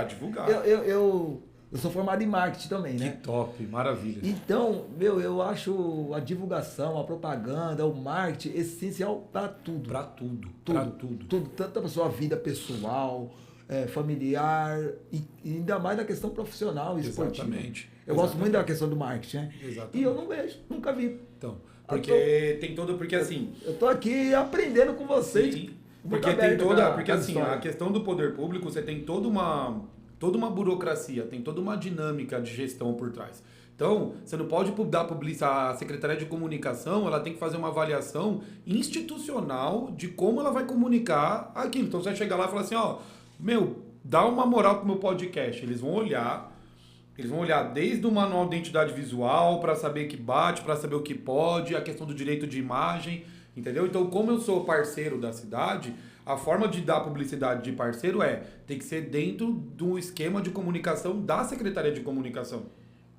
eu sou formado em marketing também, né? Que top, maravilha. Então, eu acho a divulgação, a propaganda, o marketing essencial para tudo. Para tudo. Tudo. Tanto para a sua vida pessoal, familiar, e ainda mais na questão profissional e esportiva. Exatamente. Eu gosto muito da questão do marketing, né? Exatamente. E eu não vejo, nunca vi. Então, porque assim... Eu tô aqui aprendendo com vocês. Sim, porque tem toda... Porque assim, a questão do poder público, você tem toda uma burocracia, tem toda uma dinâmica de gestão por trás. Então, você não pode dar publicidade. A Secretaria de Comunicação, ela tem que fazer uma avaliação institucional de como ela vai comunicar aquilo. Então, você vai chegar lá e falar assim, dá uma moral pro meu podcast. Eles vão olhar desde o manual de identidade visual, para saber que bate, para saber o que pode, a questão do direito de imagem, entendeu? Então, como eu sou parceiro da cidade... A forma de dar publicidade de parceiro tem que ser dentro do esquema de comunicação da Secretaria de Comunicação.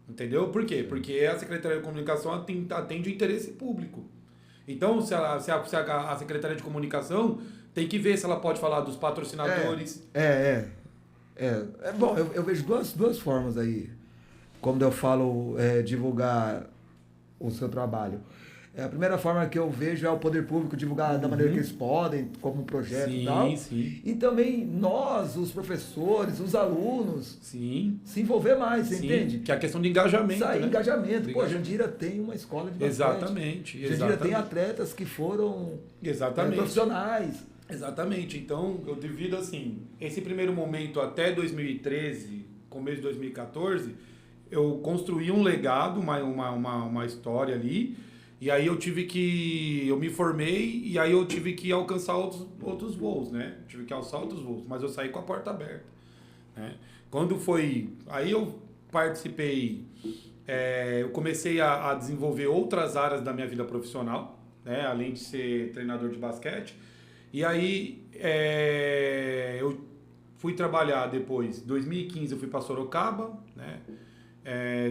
Entendeu? Por quê? Porque a Secretaria de Comunicação atende o interesse público. Então, se a Secretaria de Comunicação tem que ver se ela pode falar dos patrocinadores. Bom, eu vejo duas formas aí. Quando eu falo divulgar o seu trabalho. A primeira forma que eu vejo é o poder público divulgar da maneira que eles podem, como um projeto e tal. Sim. E também nós, os professores, os alunos, sim, se envolver mais, você entende? Que é a questão de engajamento. Engajamento. Pô, Jandira tem uma escola de basquete. Exatamente. Jandira tem atletas que foram profissionais. Exatamente. Então, eu divido assim, esse primeiro momento até 2013, começo de 2014, eu construí um legado, uma história ali. E aí eu me formei e aí eu tive que alcançar outros voos, né? Tive que alçar outros voos, mas eu saí com a porta aberta, né? Quando foi... Aí eu participei, eu comecei a desenvolver outras áreas da minha vida profissional, né? Além de ser treinador de basquete. E aí eu fui trabalhar depois, em 2015 eu fui para Sorocaba, né?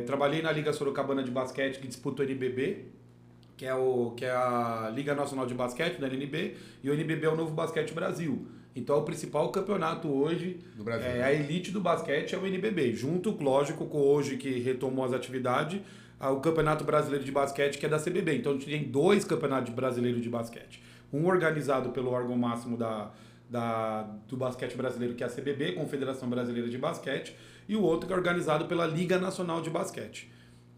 Trabalhei na Liga Sorocabana de Basquete, que disputa o NBB, que é a Liga Nacional de Basquete, da NNB, e o NBB é o Novo Basquete Brasil. Então, o principal campeonato hoje, do Brasil. A elite do basquete é o NBB, junto, lógico, com hoje que retomou as atividades, o Campeonato Brasileiro de Basquete, que é da CBB. Então, a gente tem 2 campeonatos brasileiros de basquete. Um organizado pelo órgão máximo do basquete brasileiro, que é a CBB, Confederação Brasileira de Basquete, e o outro que é organizado pela Liga Nacional de Basquete.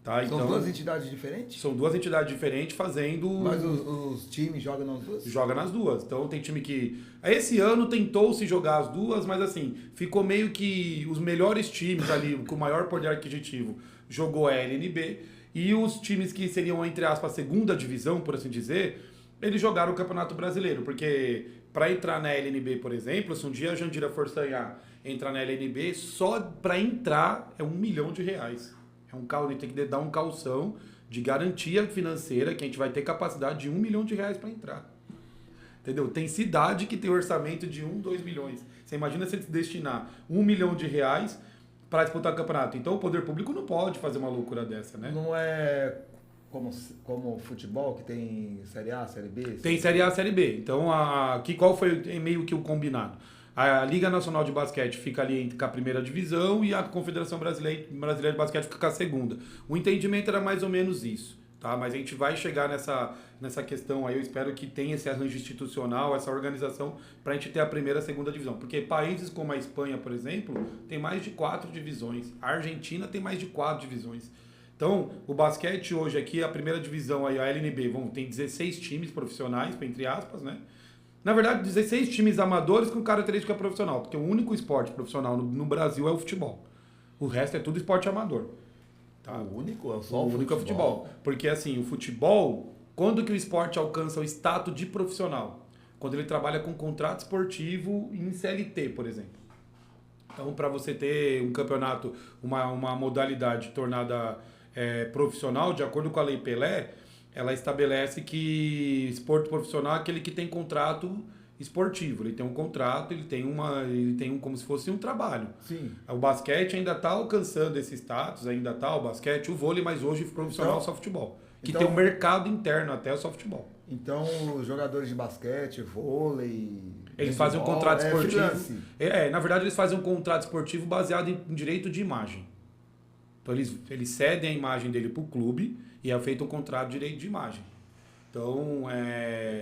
Tá? São Então, duas entidades diferentes? São duas entidades diferentes fazendo... Mas os times jogam nas duas? Joga nas duas. Então tem time que... Esse ano tentou-se jogar as duas, mas assim, ficou meio que os melhores times ali, com o maior poder aquisitivo, jogou a LNB, e os times que seriam, entre aspas, a segunda divisão, por assim dizer, eles jogaram o Campeonato Brasileiro, porque para entrar na LNB, por exemplo, se um dia a Jandira for sonhar entrar na LNB, só para entrar é R$1 milhão. É um carro, a gente tem que dar um calção de garantia financeira que a gente vai ter capacidade de R$1 milhão para entrar. Entendeu? Tem cidade que tem orçamento de 1, 2 milhões. Você imagina se eles destinar R$1 milhão para disputar o campeonato. Então o poder público não pode fazer uma loucura dessa, né? Não é como futebol, que tem Série A, Série B? Tem Série A, Série B. Então, qual foi meio que o combinado? A Liga Nacional de Basquete fica ali com a primeira divisão e a Confederação Brasileira de Basquete fica com a segunda. O entendimento era mais ou menos isso, tá? Mas a gente vai chegar nessa questão aí, eu espero que tenha esse arranjo institucional, essa organização, para a gente ter a primeira e a segunda divisão. Porque países como a Espanha, por exemplo, tem mais de 4 divisões. A Argentina tem mais de 4 divisões. Então, o basquete hoje aqui, a primeira divisão, aí, a LNB, tem 16 times profissionais, entre aspas, né? Na verdade, 16 times amadores com característica profissional, porque o único esporte profissional no Brasil é o futebol. O resto é tudo esporte amador. Tá? O único é só o único é o futebol. Porque assim, o futebol, quando que o esporte alcança o status de profissional? Quando ele trabalha com contrato esportivo em CLT, por exemplo. Então, para você ter um campeonato, uma modalidade tornada profissional, de acordo com a Lei Pelé, ela estabelece que esporte profissional é aquele que tem contrato esportivo. Ele tem um contrato, ele tem como se fosse um trabalho. Sim. O basquete ainda está alcançando esse status, o basquete, o vôlei, mas hoje profissional só futebol. Que tem um mercado interno até o softball. Então, os jogadores de basquete, vôlei... Eles fazem um contrato esportivo. Freelance. Na verdade, eles fazem um contrato esportivo baseado em direito de imagem. Então, eles cedem a imagem dele para o clube e é feito um contrato de direito de imagem. Então,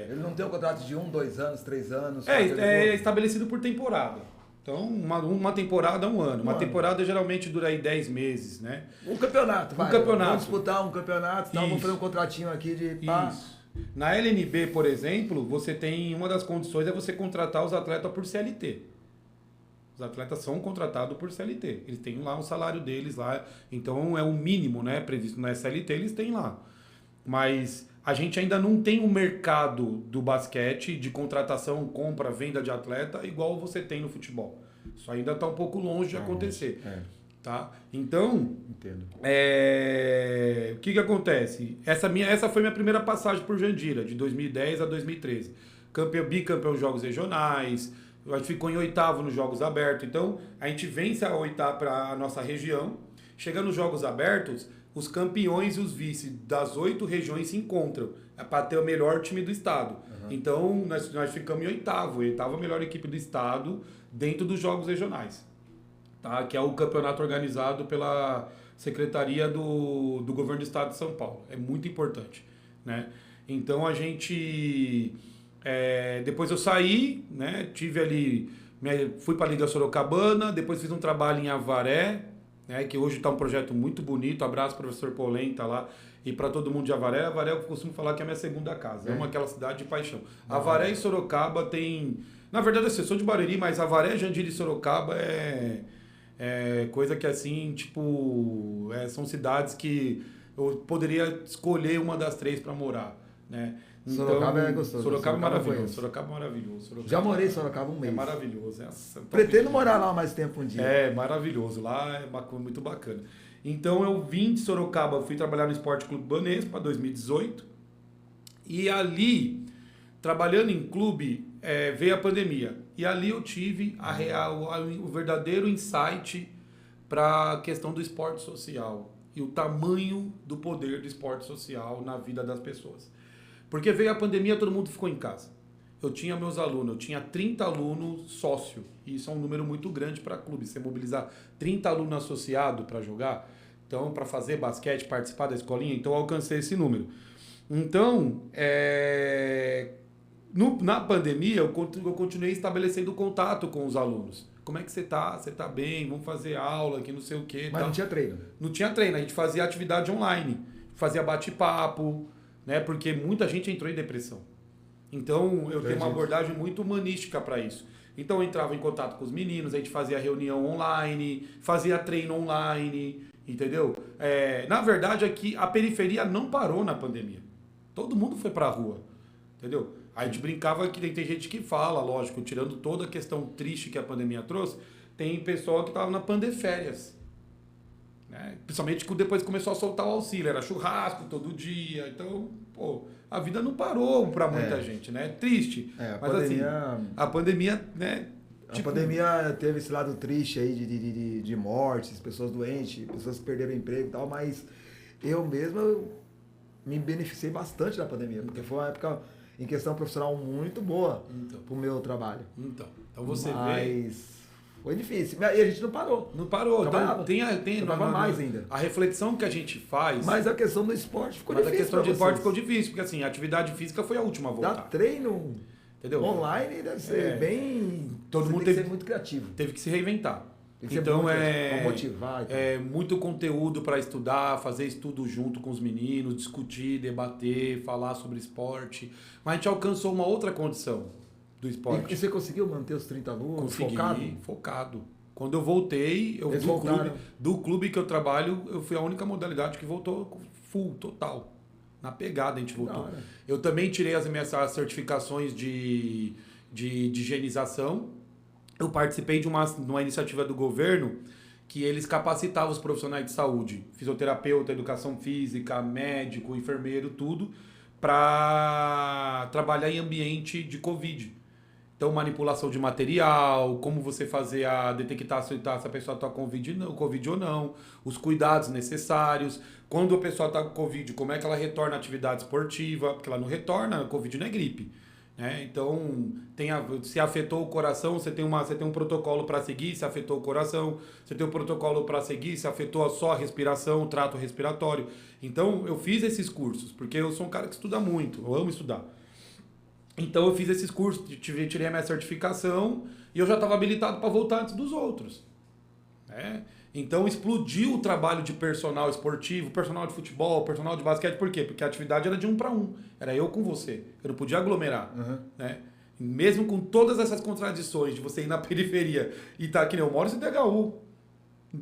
Ele não tem um contrato de 1, 2 anos, 3 anos? É estabelecido por temporada. Então, uma temporada é um ano. Uma temporada geralmente dura aí 10 meses, né? Um campeonato, vai. Campeonato. Vamos disputar um campeonato, então vamos fazer um contratinho aqui de... Isso. Na LNB, por exemplo, você tem... Uma das condições é você contratar os atletas por CLT. Os atletas são contratados por CLT. Eles têm lá o salário deles lá. Então, é o mínimo, né? Previsto na SLT, eles têm lá. Mas a gente ainda não tem um mercado do basquete de contratação, compra, venda de atleta igual você tem no futebol. Isso ainda está um pouco longe de acontecer. Tá? Então, entendo. O que acontece? Essa foi minha primeira passagem por Jandira, de 2010 a 2013. Bicampeão dos Jogos Regionais, a gente ficou em 8º nos Jogos Abertos. Então, a gente vence a 8ª para a nossa região. Chegando nos Jogos Abertos, os campeões e os vices das 8 regiões se encontram para ter o melhor time do estado. Uhum. Então, nós ficamos em 8º, a melhor equipe do estado dentro dos Jogos Regionais. Tá? Que é o campeonato organizado pela Secretaria do Governo do Estado de São Paulo. É muito importante. Né? Então, a gente... depois eu saí, né? Tive ali... Fui para a Liga Sorocabana, depois fiz um trabalho em Avaré, né, que hoje está um projeto muito bonito. Abraço, professor Polenta lá. E para todo mundo de Avaré. Avaré eu costumo falar que é a minha segunda casa. É aquela cidade de paixão. Avaré e Sorocaba tem... Na verdade, eu sou de Barueri, mas Avaré, Jandira e Sorocaba é coisa que, assim, tipo... são cidades que eu poderia escolher uma das 3 para morar, né? Então, Sorocaba é gostoso. Sorocaba é maravilhoso. Já morei em Sorocaba um mês. É maravilhoso. Pretendo morar lá mais tempo um dia. É maravilhoso. Lá é muito bacana. Então eu vim de Sorocaba, fui trabalhar no Esporte Clube Banespa 2018. E ali, trabalhando em clube, veio a pandemia. E ali eu tive o verdadeiro insight para a questão do esporte social. E o tamanho do poder do esporte social na vida das pessoas. Porque veio a pandemia, todo mundo ficou em casa. Eu tinha meus alunos, eu tinha 30 alunos sócio. E isso é um número muito grande para clube. Você mobilizar 30 alunos associados para jogar, então, para fazer basquete, participar da escolinha, então eu alcancei esse número. Então, Na pandemia, eu continuei estabelecendo contato com os alunos. Como é que você tá? Você tá bem? Vamos fazer aula, que não sei o quê. Mas tal. não tinha treino. Não tinha treino, a gente fazia atividade online, fazia bate-papo, né? Porque muita gente entrou em depressão. Então, eu tenho uma abordagem muito humanística para isso. Então, eu entrava em contato com os meninos, a gente fazia reunião online, fazia treino online, entendeu? Na verdade, aqui a periferia não parou na pandemia. Todo mundo foi para a rua, entendeu? A gente brincava que tem gente que fala, lógico, tirando toda a questão triste que a pandemia trouxe, tem pessoal que estava na pandeférias. Né? Principalmente depois começou a soltar o auxílio, era churrasco todo dia, então, pô, a vida não parou para muita gente, né? Triste. A mas pandemia, assim, a pandemia, né? A pandemia teve esse lado triste aí de mortes, pessoas doentes, pessoas que perderam o emprego e tal, mas eu mesmo me beneficiei bastante da pandemia, porque foi uma época em questão profissional muito boa pro meu trabalho. Então você vê. Mas foi difícil. E a gente não parou. Não parou. Trabalhava. Trabalhava mais ainda. A reflexão que a gente faz. Mas a questão do esporte ficou difícil. Mas a questão do esporte ficou difícil, porque assim, a atividade física foi a última a voltar. Dá treino, entendeu? Online deve ser bem. Todo mundo tem que ser muito criativo. Teve que se reinventar. Então motivar. Muito conteúdo para estudar, fazer estudo junto com os meninos, discutir, debater, falar sobre esporte. Mas a gente alcançou uma outra condição do esporte. E você conseguiu manter os 30 alunos focado? Quando eu voltei, do clube que eu trabalho, eu fui a única modalidade que voltou full, total. Na pegada a gente voltou. Eu também tirei as minhas certificações de higienização. Eu participei de uma iniciativa do governo que eles capacitavam os profissionais de saúde, fisioterapeuta, educação física, médico, enfermeiro, tudo, para trabalhar em ambiente de Covid. Então, manipulação de material, como você fazer detectar se a pessoa está com Covid ou não, os cuidados necessários. Quando a pessoa está com Covid, como é que ela retorna à atividade esportiva, porque ela não retorna, Covid não é gripe. Né? Então, se afetou o coração, você tem um protocolo para seguir, se afetou o coração, você tem um protocolo para seguir, se afetou só a respiração, o trato respiratório. Então, eu fiz esses cursos, porque eu sou um cara que estuda muito, eu amo estudar. Então, eu fiz esses cursos, tirei a minha certificação e eu já estava habilitado para voltar antes dos outros. Né? Então, explodiu o trabalho de personal esportivo, personal de futebol, personal de basquete. Por quê? Porque a atividade era de 1 para 1. Era eu com você. Eu não podia aglomerar. Né? Mesmo com todas essas contradições de você ir na periferia e estar que nem eu moro em CDHU.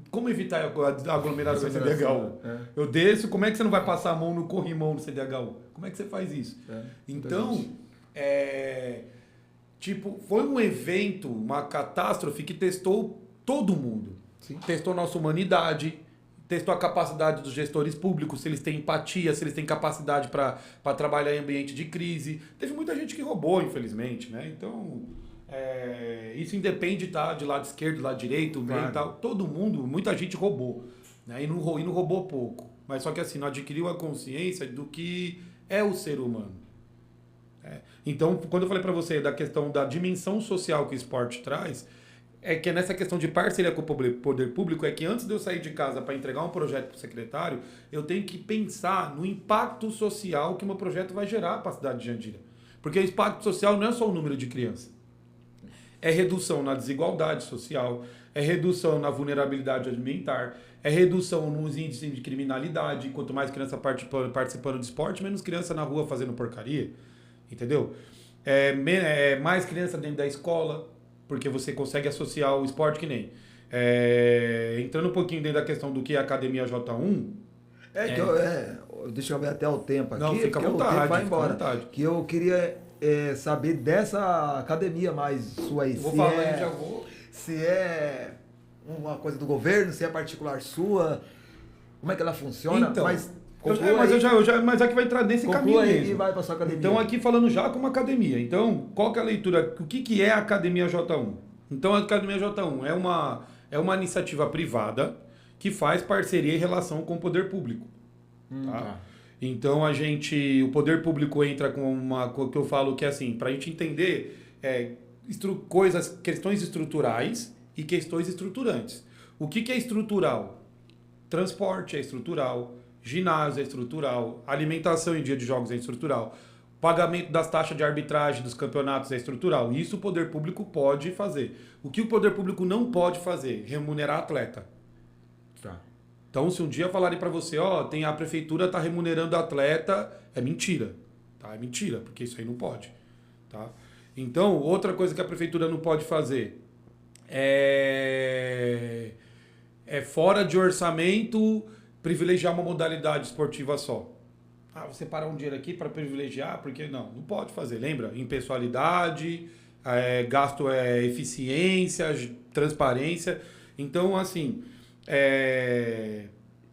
Como evitar a aglomeração em CDHU? Eu desço, como é que você não vai passar a mão no corrimão no CDHU? Como é que você faz isso? Então, foi um evento, uma catástrofe que testou todo mundo. Sim. Testou nossa humanidade, testou a capacidade dos gestores públicos, se eles têm empatia, se eles têm capacidade para trabalhar em ambiente de crise. Teve muita gente que roubou, infelizmente, né? Então, isso independe de lado esquerdo, lado direito, claro. Bem, tal. Todo mundo, muita gente roubou, né? E não roubou pouco. Mas só que assim, não adquiriu a consciência do que é o ser humano. Então, quando eu falei para você da questão da dimensão social que o esporte traz, é que nessa questão de parceria com o poder público, é que antes de eu sair de casa para entregar um projeto para o secretário, eu tenho que pensar no impacto social que o meu projeto vai gerar para a cidade de Jandira. Porque o impacto social não é só o número de crianças. É redução na desigualdade social, é redução na vulnerabilidade alimentar, é redução nos índices de criminalidade. Quanto mais criança participando de esporte, menos criança na rua fazendo porcaria. Entendeu? Mais criança dentro da escola, porque você consegue associar o esporte que nem. Entrando um pouquinho dentro da questão do que é a Academia J1. Deixa eu ver até o tempo aqui. Não, fica à vontade. O tempo vai embora. Que eu queria saber dessa academia mais sua aí. Vou falar, já vou. Se é uma coisa do governo, se é particular sua, como é que ela funciona? Então, mas aqui vai entrar nesse caminho mesmo. E vai para sua academia. Então, aqui falando já como academia. Então, qual que é a leitura? O que é a Academia J1? Então, a Academia J1 é uma iniciativa privada que faz parceria em relação com o poder público. Tá? Então, o poder público entra com que eu falo que é assim, para a gente entender questões estruturais e questões estruturantes. O que é estrutural? Transporte é estrutural. Ginásio é estrutural, alimentação em dia de jogos é estrutural. pagamento das taxas de arbitragem dos campeonatos é estrutural. Isso o poder público pode fazer. O que o poder público não pode fazer? Remunerar atleta. Tá. Então, se um dia falarem para você, tem a prefeitura tá remunerando atleta, é mentira. Tá? É mentira, porque isso aí não pode. Tá? Então, outra coisa que a prefeitura não pode fazer é fora de orçamento privilegiar uma modalidade esportiva só. Você parar um dinheiro aqui para privilegiar, porque não pode fazer. Lembra? Impessoalidade, gasto eficiência, transparência. Então, assim...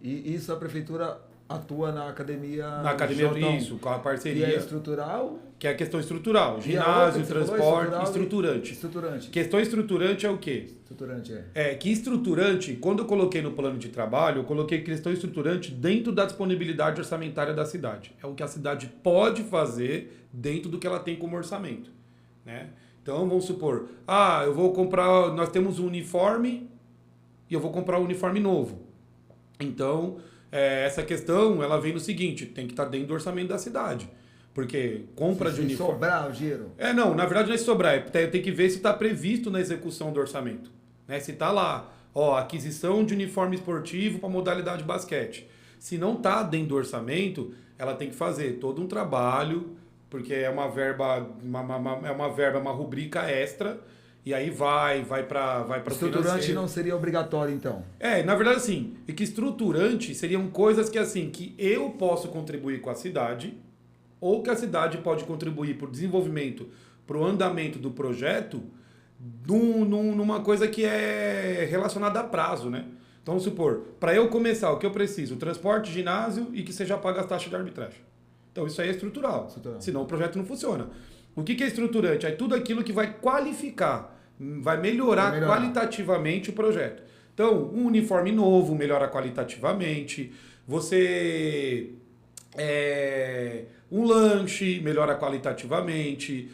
E isso a prefeitura atua na academia... Na academia, Jotão, isso, com a parceria. que é estrutural... Que é a questão estrutural. E a outra Ginásio, que você falou, transporte, estrutural estruturante. Questão estruturante é o quê? Estruturante, Que estruturante, quando eu coloquei no plano de trabalho, eu coloquei questão estruturante dentro da disponibilidade orçamentária da cidade. É o que a cidade pode fazer dentro do que ela tem como orçamento. Né? Então, vamos supor, eu vou comprar, nós temos um uniforme e eu vou comprar um uniforme novo. Então, essa questão, ela vem no seguinte, tem que estar dentro do orçamento da cidade. Porque compra de uniforme... sobrar o dinheiro. Não, na verdade não é sobrar. Tem que ver se está previsto na execução do orçamento. Né? Se está lá, aquisição de uniforme esportivo para modalidade basquete. Se não está dentro do orçamento, ela tem que fazer todo um trabalho, porque é uma verba, uma rubrica extra, e aí vai para o estruturante não seria obrigatório, então? Na verdade, assim, é que estruturante seriam coisas que, assim, que eu posso contribuir com a cidade, ou que a cidade pode contribuir para o desenvolvimento, para o andamento do projeto, numa coisa que é relacionada a prazo, né? Então, vamos supor, para eu começar, o que eu preciso? Transporte, ginásio e que seja paga as taxas de arbitragem. Então, isso aí é estrutural. Senão o projeto não funciona. O que é estruturante? É tudo aquilo que vai qualificar, vai melhorar qualitativamente o projeto. Então, um uniforme novo melhora qualitativamente, um lanche melhora qualitativamente,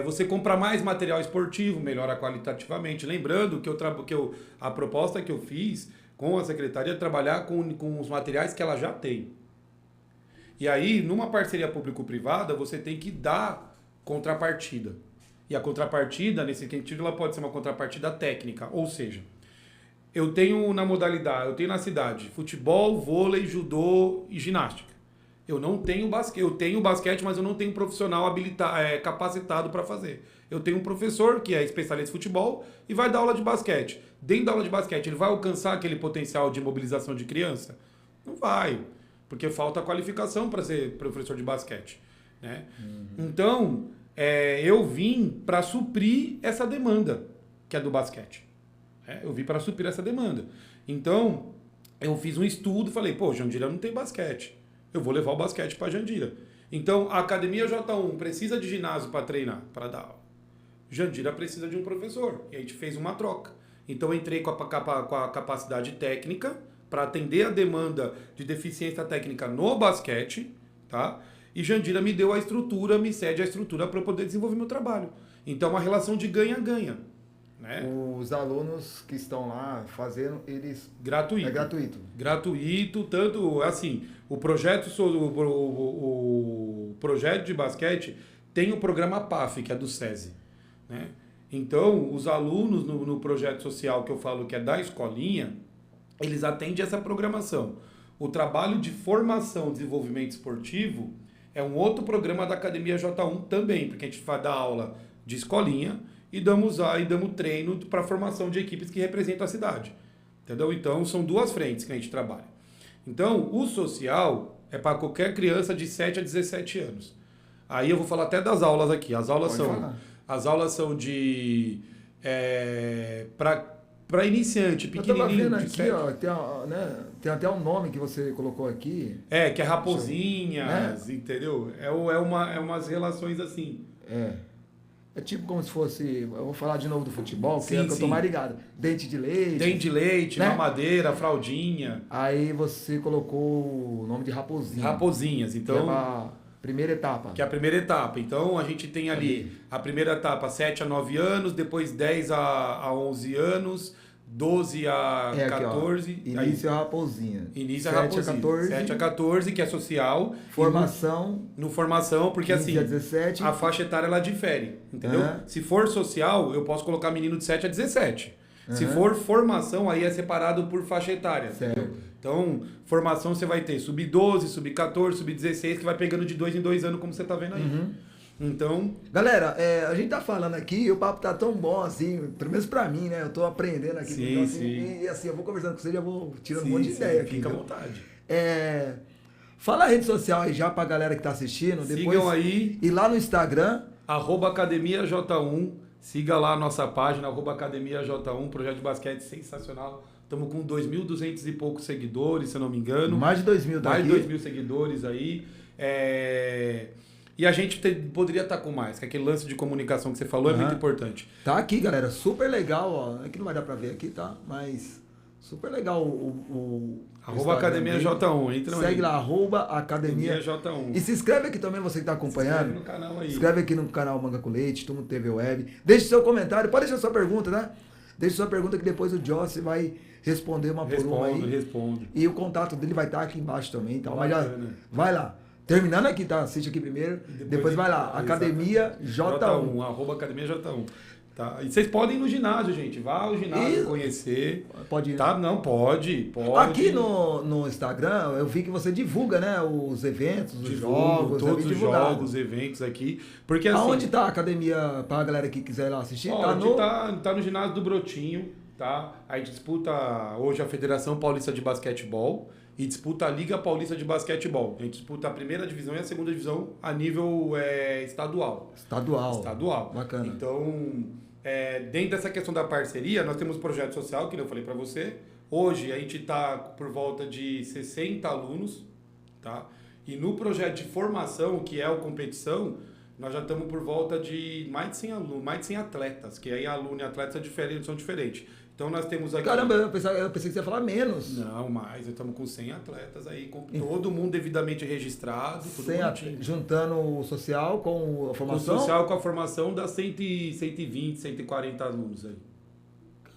você compra mais material esportivo melhora qualitativamente. Lembrando que a proposta que eu fiz com a secretaria é trabalhar com os materiais que ela já tem. E aí, numa parceria público-privada, você tem que dar contrapartida. E a contrapartida, nesse sentido, ela pode ser uma contrapartida técnica, ou seja, eu tenho na cidade futebol, vôlei, judô e ginástica. Eu não tenho basquete, eu tenho basquete, mas eu não tenho um profissional capacitado para fazer. Eu tenho um professor que é especialista em futebol e vai dar aula de basquete. Dentro da aula de basquete, ele vai alcançar aquele potencial de mobilização de criança? Não vai, porque falta qualificação para ser professor de basquete. Né? Uhum. Então, eu vim para suprir essa demanda, que é do basquete. Eu vim para suprir essa demanda. Então, eu fiz um estudo, falei, Jandira não tem basquete. Eu vou levar o basquete para Jandira. Então, a Academia J1 precisa de ginásio para treinar, para dar aula. Jandira precisa de um professor. E a gente fez uma troca. Então, eu entrei com a capacidade técnica para atender a demanda de deficiência técnica no basquete, tá? E Jandira me deu a estrutura, me cede a estrutura para eu poder desenvolver meu trabalho. Então, é uma relação de ganha-ganha. Né? Os alunos que estão lá fazendo, eles... Gratuito. É gratuito. Gratuito, tanto assim, o projeto de basquete tem o programa PAF, que é do SESI. Né? Então, os alunos no projeto social que eu falo que é da escolinha, eles atendem essa programação. O trabalho de formação e desenvolvimento esportivo é um outro programa da Academia J1 também, porque a gente vai dar aula de escolinha, e damos treino para a formação de equipes que representam a cidade. Entendeu? Então, são duas frentes que a gente trabalha. Então, o social é para qualquer criança de 7 a 17 anos. Aí eu vou falar até das aulas aqui. As aulas são de... para iniciante, pequenininho. Eu tava vendo aqui, tem até um nome que você colocou aqui. Que é Raposinhas, entendeu? É umas relações assim. É tipo como se fosse, eu vou falar de novo do futebol, que é que eu tô mais ligado. Dente de leite. Dente de leite, né? Mamadeira, fraldinha. Aí você colocou o nome de Raposinha. Raposinhas, então... Que é a primeira etapa. Que é a primeira etapa. Então a gente tem ali a primeira etapa 7 a 9 anos, depois 10 a 11 anos, 12 a É aqui, 14. ó. Início a Raposinha. Início a 7 Raposinha. a 14. 7 a 14, que é social. Formação. No formação, porque 15 assim, a 17. a faixa etária ela difere, entendeu? Se for social, eu posso colocar menino de 7 a 17. Se for formação, aí é separado por faixa etária, entendeu? Então, formação você vai ter sub-12, sub-14, sub-16, que vai pegando de 2 em 2 anos, como você tá vendo aí. Então... Galera, a gente tá falando aqui, o papo tá tão bom assim, pelo menos pra mim, né? Eu tô aprendendo aqui. Sim, assim, sim. E assim, eu vou conversando com você e já vou tirando um monte de ideia aqui. Fica à viu? vontade. Fala a rede social aí já pra galera que tá assistindo. Depois, Sigam aí. E lá no Instagram. @academiaj1. Siga lá a nossa página, @academiaj1. Projeto de basquete sensacional. Estamos com 2.200 e poucos seguidores, se eu não me engano. Mais de 2.000 daqui. Mais de 2.000 seguidores aí. E a gente poderia estar com mais, que aquele lance de comunicação que você falou é muito importante. Tá aqui, galera. Super legal, ó. Aqui não vai dar pra ver aqui, tá? Mas super legal o @academiaj1. Entra Segue aí. lá, @academiaj1. E se inscreve aqui também, você que tá acompanhando. Se inscreve no canal aí. Se inscreve aqui no canal Manga com Leite, Tumo TV Web. Deixe seu comentário, pode deixar sua pergunta, né? Deixe sua pergunta que depois o Joss vai responder uma por uma aí. Respondo. E o contato dele vai estar aqui embaixo também. Então, mas já, Bacana. vai lá. Terminando aqui, tá? Assiste aqui primeiro. Depois vai lá. Academia J1. @academiaj1. Tá? E vocês podem ir no ginásio, gente. Vá ao ginásio conhecer. Pode ir. Tá? Não, pode. Aqui no Instagram, eu vi que você divulga, né? Os eventos, os jogos. Todos os jogos, eventos aqui. Porque assim... Aonde tá a academia pra galera que quiser ir lá assistir? Tá no ginásio do Brotinho, tá? Aí disputa hoje a Federação Paulista de Basquetebol e disputa a Liga Paulista de Basquetebol. A gente disputa a primeira divisão e a segunda divisão a nível estadual. Estadual. Bacana. Então, dentro dessa questão da parceria, nós temos projeto social, que eu falei para você. Hoje a gente está por volta de 60 alunos, tá? E no projeto de formação, que é a competição, nós já estamos por volta de mais de 100 alunos, mais de 100 atletas, que aí aluno e atleta são diferentes. Então nós temos aqui... Caramba, eu pensei que você ia falar menos. Não, mais. Estamos com 100 atletas aí, com todo mundo devidamente registrado. Juntando o social com a formação? O social com a formação dá 120, 140 alunos aí.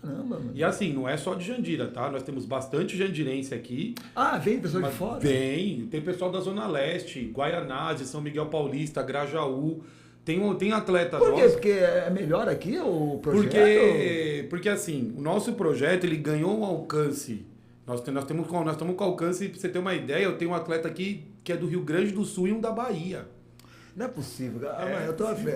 Caramba, mano. E assim, não é só de Jandira, tá? Nós temos bastante jandirense aqui. Ah, vem pessoal de fora? Vem. Tem pessoal da Zona Leste, Guaianazes, São Miguel Paulista, Grajaú. Tem atleta nosso. Por quê? Porque é melhor aqui o projeto? Porque assim, o nosso projeto ele ganhou um alcance. Nós estamos com alcance, pra você ter uma ideia, eu tenho um atleta aqui que é do Rio Grande do Sul e um da Bahia. Não é possível.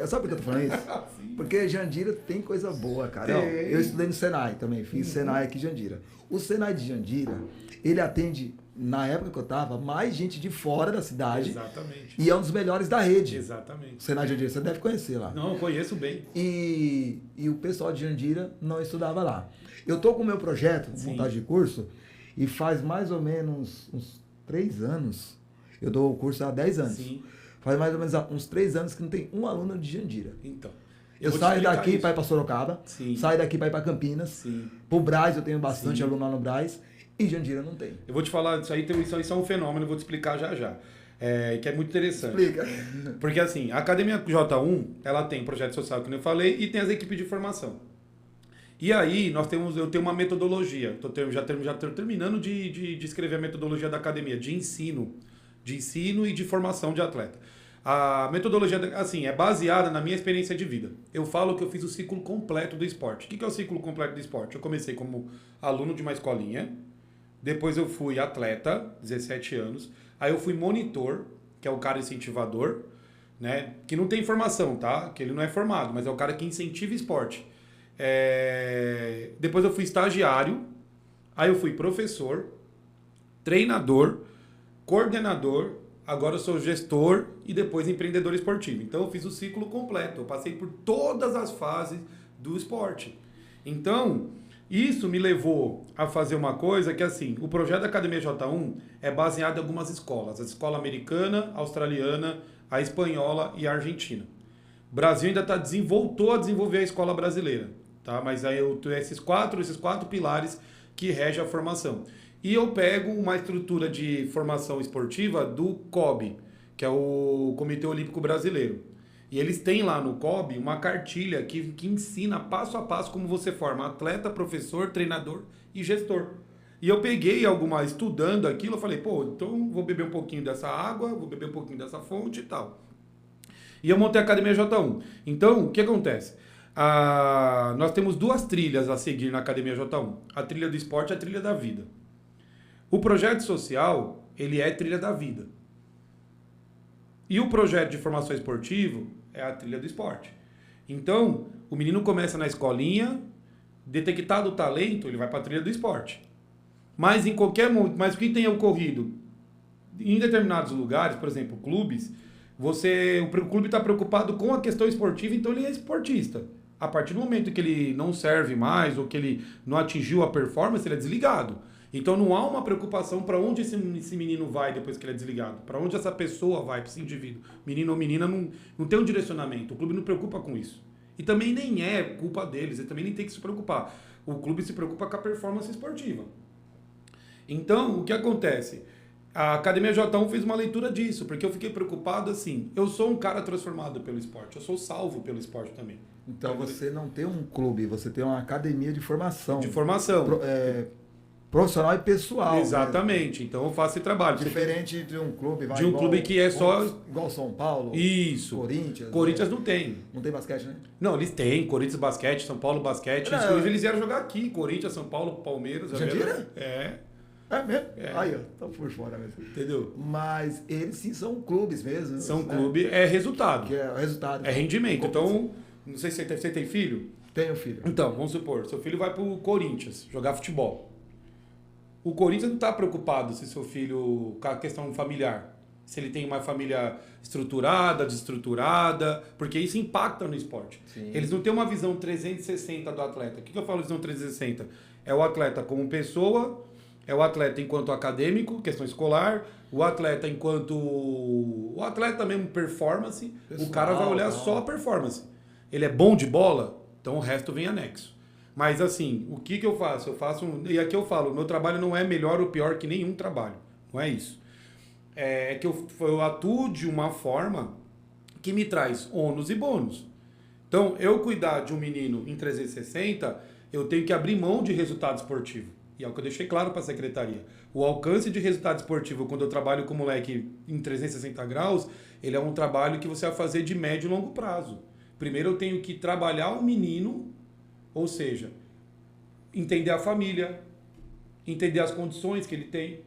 Sabe por que eu tô falando isso? Porque Jandira tem coisa boa, cara. Ó, eu estudei no Senai também, fiz Senai aqui em Jandira. O Senai de Jandira, ele atende, na época que eu tava, mais gente de fora da cidade. Exatamente. E é um dos melhores da rede. Exatamente. O Senai de Jandira, você deve conhecer lá. Não, eu conheço bem. E o pessoal de Jandira não estudava lá. Eu tô com o meu projeto, montagem de curso, e faz mais ou menos uns 3 anos. Eu dou o curso há 10 anos. Sim. Faz mais ou menos uns 3 anos que não tem um aluno de Jandira. Então. Eu saio daqui para ir para Sorocaba, saio daqui para ir para Campinas, pro Brás eu tenho bastante aluno lá no Brás, e Jandira não tem. Eu vou te falar, isso é um fenômeno, eu vou te explicar já. Que é muito interessante. Explica. Porque assim, a Academia J1, ela tem projeto social, que eu falei, e tem as equipes de formação. E aí, eu tenho uma metodologia, já estou terminando de escrever a metodologia da academia, de ensino e de formação de atleta. A metodologia, assim, é baseada na minha experiência de vida. Eu falo que eu fiz o ciclo completo do esporte. O que é o ciclo completo do esporte? Eu comecei como aluno de uma escolinha, depois eu fui atleta, 17 anos, aí eu fui monitor, que é o cara incentivador, né? Que não tem formação, tá? Que ele não é formado, mas é o cara que incentiva esporte. Depois eu fui estagiário, aí eu fui professor, treinador, coordenador, agora eu sou gestor e depois empreendedor esportivo. Então eu fiz o ciclo completo, eu passei por todas as fases do esporte. Então, isso me levou a fazer uma coisa que, assim, o projeto da Academia J1 é baseado em algumas escolas. A escola americana, a australiana, a espanhola e a argentina. O Brasil ainda voltou a desenvolver a escola brasileira, tá? Mas aí eu tenho esses quatro pilares que regem a formação. E eu pego uma estrutura de formação esportiva do COB, que é o Comitê Olímpico Brasileiro. E eles têm lá no COB uma cartilha que ensina passo a passo como você forma atleta, professor, treinador e gestor. E eu peguei estudando aquilo, eu falei, pô, então vou beber um pouquinho dessa água, vou beber um pouquinho dessa fonte e tal. E eu montei a Academia J1. Então, o que acontece? Nós temos 2 trilhas a seguir na Academia J1. A trilha do esporte e a trilha da vida. O projeto social, ele é trilha da vida. E o projeto de formação esportiva é a trilha do esporte. Então, o menino começa na escolinha, detectado o talento, ele vai para a trilha do esporte. Mas o que tem ocorrido? Em determinados lugares, por exemplo, clubes, o clube está preocupado com a questão esportiva, então ele é esportista. A partir do momento que ele não serve mais ou que ele não atingiu a performance, ele é desligado. Então não há uma preocupação para onde esse menino vai depois que ele é desligado. Para onde essa pessoa vai, para esse indivíduo. Menino ou menina não tem um direcionamento. O clube não preocupa com isso. E também nem é culpa deles, ele também nem tem que se preocupar. O clube se preocupa com a performance esportiva. Então, o que acontece? A Academia J1 fez uma leitura disso, porque eu fiquei preocupado assim, eu sou um cara transformado pelo esporte, eu sou salvo pelo esporte também. Então você não tem um clube, você tem uma academia de formação. De formação. Profissional e pessoal. Exatamente, então eu faço esse trabalho. Diferente de um clube. De um clube que é só... Igual São Paulo. Isso. Corinthians. Corinthians não tem. Não tem basquete, né? Não, eles têm. Corinthians basquete, São Paulo basquete. Inclusive eles vieram jogar aqui. Corinthians, São Paulo, Palmeiras. Jandira? É mesmo? Aí, ó, tô por fora mesmo. Entendeu? Mas eles sim são clubes mesmo. São clube, é resultado. Que é o resultado. É rendimento. Então, não sei se você tem filho? Tenho filho. Então, vamos supor, seu filho vai pro Corinthians jogar futebol. O Corinthians não está preocupado se seu filho, com a questão familiar, se ele tem uma família estruturada, desestruturada, porque isso impacta no esporte. Sim. Eles não têm uma visão 360 do atleta. O que eu falo de visão 360? É o atleta como pessoa, é o atleta enquanto acadêmico, questão escolar, o atleta enquanto... O atleta mesmo, performance, pessoal, o cara vai olhar só a performance. Ele é bom de bola, então o resto vem anexo. Mas assim, o que eu faço? E aqui eu falo, o meu trabalho não é melhor ou pior que nenhum trabalho. Não é isso. É que eu atuo de uma forma que me traz ônus e bônus. Então, eu cuidar de um menino em 360, eu tenho que abrir mão de resultado esportivo. E é o que eu deixei claro para a secretaria. O alcance de resultado esportivo, quando eu trabalho com o moleque em 360 graus, ele é um trabalho que você vai fazer de médio e longo prazo. Primeiro eu tenho que trabalhar o menino, ou seja, entender a família, entender as condições que ele tem.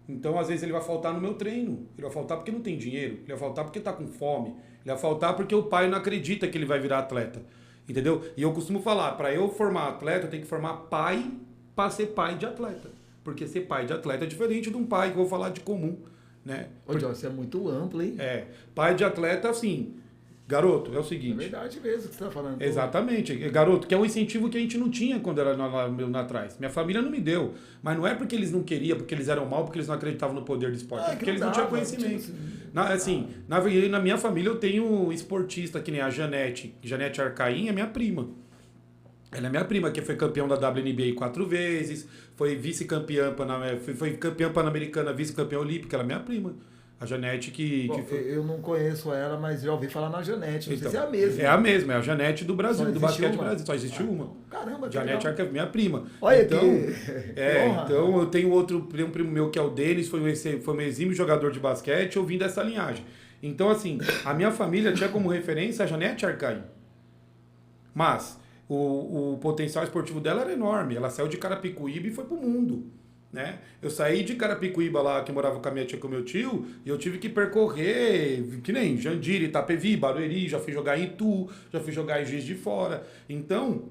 Então, às vezes, ele vai faltar no meu treino. Ele vai faltar porque não tem dinheiro. Ele vai faltar porque está com fome. Ele vai faltar porque o pai não acredita que ele vai virar atleta. Entendeu? E eu costumo falar, para eu formar atleta, eu tenho que formar pai para ser pai de atleta. Porque ser pai de atleta é diferente de um pai, que eu vou falar de comum. Né? Ô, Jorge, isso é muito amplo, hein? Pai de atleta, assim... Garoto, é o seguinte... É verdade mesmo que você está falando. Exatamente. Garoto, que é um incentivo que a gente não tinha quando era lá atrás. Minha família não me deu. Mas não é porque eles não queriam, porque eles eram mal, porque eles não acreditavam no poder do esporte. É porque eles não tinham conhecimento. Na minha família eu tenho esportista que nem a Janete. Janete Arcaim é minha prima. Ela é minha prima, que foi campeã da WNBA 4 vezes, foi vice-campeã foi campeã pan-americana, vice-campeã olímpica, ela é minha prima. A Janete Eu não conheço ela, mas já ouvi falar na Janete. Não sei se é a mesma. É a mesma, é a Janete do Brasil, do basquete do Brasil. Só existe uma. Caramba, que Janete Arca, minha prima. Olha então, então eu tenho um primo meu que é o Denis, foi um exímio jogador de basquete, eu vim dessa linhagem. Então, assim, a minha família tinha como referência a Janete Arcaim. Mas o potencial esportivo dela era enorme. Ela saiu de Carapicuíba e foi pro mundo. Né? Eu saí de Carapicuíba lá, que morava com a minha tia e com o meu tio, e eu tive que percorrer, que nem Jandira, Itapevi, Barueri, já fui jogar em Itu, já fui jogar em Juiz de Fora. Então,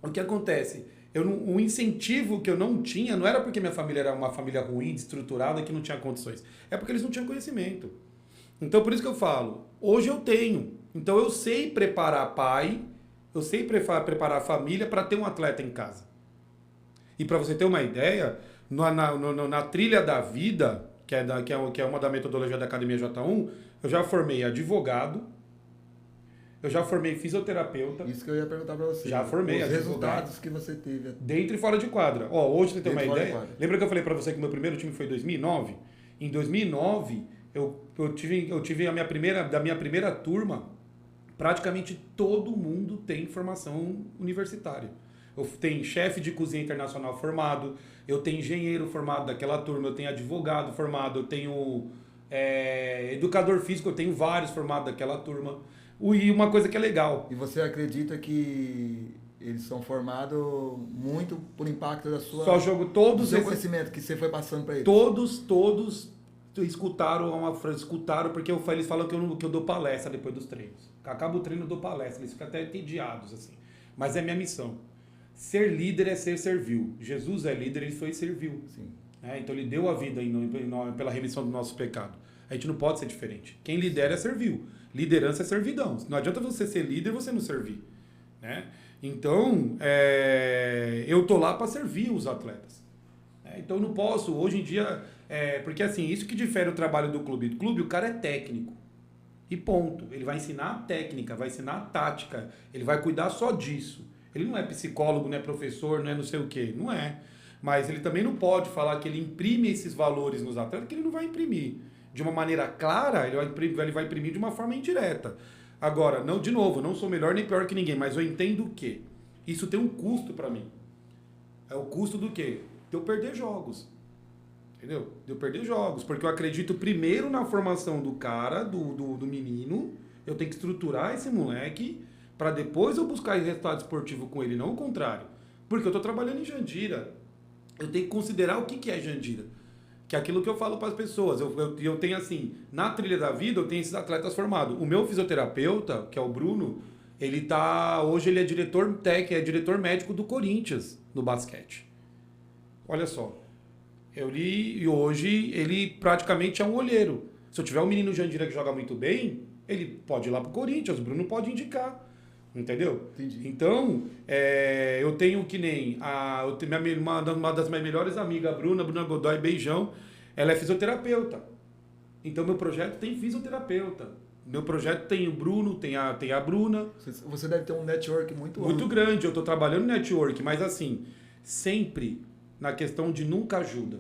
o que acontece? O incentivo que eu não tinha, não era porque minha família era uma família ruim, desestruturada, que não tinha condições. É porque eles não tinham conhecimento. Então, por isso que eu falo, hoje eu tenho. Então, eu sei preparar pai, eu sei preparar a família para ter um atleta em casa. E para você ter uma ideia... Na trilha da vida, que é uma da metodologia da Academia J1, eu já formei advogado, eu já formei fisioterapeuta. Isso que eu ia perguntar para você. Já formei os resultados que você teve. Dentro e fora de quadra. Hoje você tem uma ideia. Lembra que eu falei para você que o meu primeiro time foi em 2009? Em 2009, eu tive da minha primeira turma, praticamente todo mundo tem formação universitária. Eu tenho chefe de cozinha internacional formado, eu tenho engenheiro formado daquela turma, eu tenho advogado formado, eu tenho educador físico, eu tenho vários formados daquela turma. E uma coisa que é legal. E você acredita que eles são formados muito por impacto da sua... Só jogo todos do seu esses... conhecimento que você foi passando para eles? Todos escutaram porque eles falam que eu dou palestra depois dos treinos. Acaba o treino, eu dou palestra. Eles ficam até entediados, assim. Mas é minha missão. Ser líder é ser servil. Jesus é líder, ele foi e serviu. Sim. Então ele deu a vida pela remissão do nosso pecado. A gente não pode ser diferente. Quem lidera é servil. Liderança é servidão. Não adianta você ser líder e você não servir. Né? Então, eu tô lá para servir os atletas. Então eu não posso, hoje em dia... porque assim, isso que difere o trabalho do clube. Do clube, o cara é técnico. E ponto. Ele vai ensinar a técnica, vai ensinar a tática. Ele vai cuidar só disso. Ele não é psicólogo, não é professor, não é não sei o quê. Não é. Mas ele também não pode falar que ele imprime esses valores nos atletas, que ele não vai imprimir. De uma maneira clara, ele vai imprimir de uma forma indireta. Agora, não, de novo, não sou melhor nem pior que ninguém, mas eu entendo o quê? Isso tem um custo para mim. É o custo do quê? De eu perder jogos. Entendeu? De eu perder jogos. Porque eu acredito primeiro na formação do cara, do menino. Eu tenho que estruturar esse moleque para depois eu buscar resultado esportivo com ele, não o contrário. Porque eu estou trabalhando em Jandira. Eu tenho que considerar o que é Jandira. Que é aquilo que eu falo para as pessoas. Eu tenho assim, na trilha da vida, eu tenho esses atletas formados. O meu fisioterapeuta, que é o Bruno, hoje ele é diretor técnico, é diretor médico do Corinthians, no basquete. Olha só. E hoje ele praticamente é um olheiro. Se eu tiver um menino Jandira que joga muito bem, ele pode ir lá pro Corinthians, o Bruno pode indicar. Entendeu? Entendi. Então, eu tenho que nem uma das minhas melhores amigas, a Bruna Godoy, beijão, ela é fisioterapeuta. Então, meu projeto tem fisioterapeuta. Meu projeto tem o Bruno, tem a Bruna. Você deve ter um network muito amplo. Muito grande, eu estou trabalhando no network, mas assim, sempre na questão de nunca ajuda.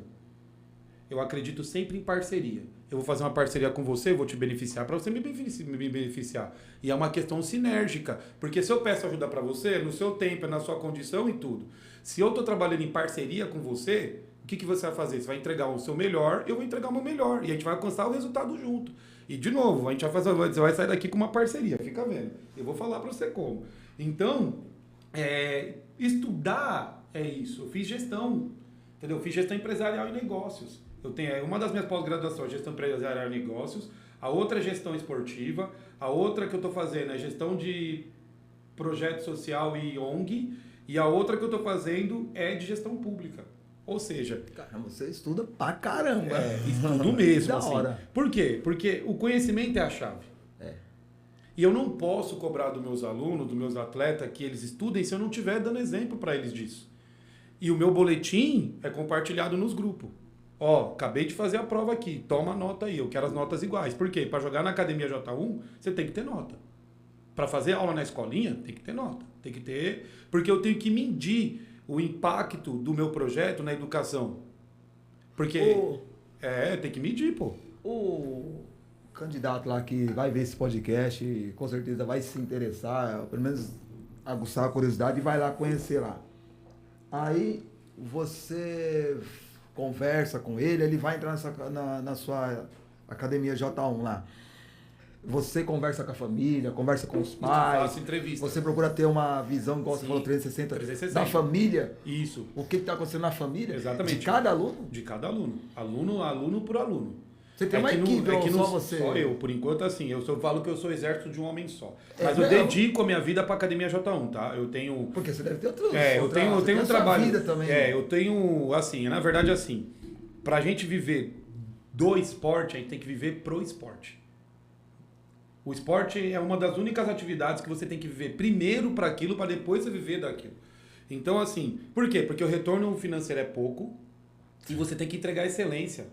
Eu acredito sempre em parceria. Eu vou fazer uma parceria com você, vou te beneficiar para você me beneficiar. E é uma questão sinérgica. Porque se eu peço ajuda para você, no seu tempo, na sua condição e tudo. Se eu estou trabalhando em parceria com você, o que você vai fazer? Você vai entregar o seu melhor, eu vou entregar o meu melhor. E a gente vai alcançar o resultado junto. E, de novo, você vai sair daqui com uma parceria. Fica vendo. Eu vou falar para você como. Então, estudar é isso. Eu fiz gestão. Entendeu? Eu fiz gestão empresarial e negócios. Eu tenho uma das minhas pós-graduações, gestão empresarial e negócios, a outra é gestão esportiva, a outra que eu estou fazendo é gestão de projeto social e ONG, e a outra que eu estou fazendo é de gestão pública. Ou seja... Caramba, você estuda pra caramba. Estudo mesmo. Da assim. hora. Por quê? Porque o conhecimento é a chave. E eu não posso cobrar dos meus alunos, dos meus atletas, que eles estudem se eu não estiver dando exemplo para eles disso. E o meu boletim é compartilhado nos grupos. Acabei de fazer a prova aqui, toma nota aí, eu quero as notas iguais. Por quê? Para jogar na Academia J1, você tem que ter nota. Para fazer aula na escolinha, tem que ter nota. Tem que ter, porque eu tenho que medir o impacto do meu projeto na educação. Porque, tem que medir, pô. O candidato lá que vai ver esse podcast, com certeza vai se interessar, pelo menos aguçar a curiosidade e vai lá conhecer lá. Aí você... conversa com ele vai entrar na sua academia J1 lá. Você conversa com a família, conversa com os pais. Faço entrevista. Você procura ter uma visão, igual você falou, 360 da família. Isso. O que está acontecendo na família? Exatamente. De cada aluno? De cada aluno. Aluno por aluno. Você tem uma equipe ou só você? Só eu, por enquanto, assim. Eu falo que eu sou exército de um homem só. Mas eu dedico a minha vida para a Academia J1, tá? Eu tenho... Porque você deve ter outro... eu tenho um trabalho... Vida também. Eu tenho, assim, na verdade, assim, pra gente viver do esporte, a gente tem que viver pro esporte. O esporte é uma das únicas atividades que você tem que viver primeiro para aquilo, para depois você viver daquilo. Então, assim, por quê? Porque o retorno financeiro é pouco e você tem que entregar excelência.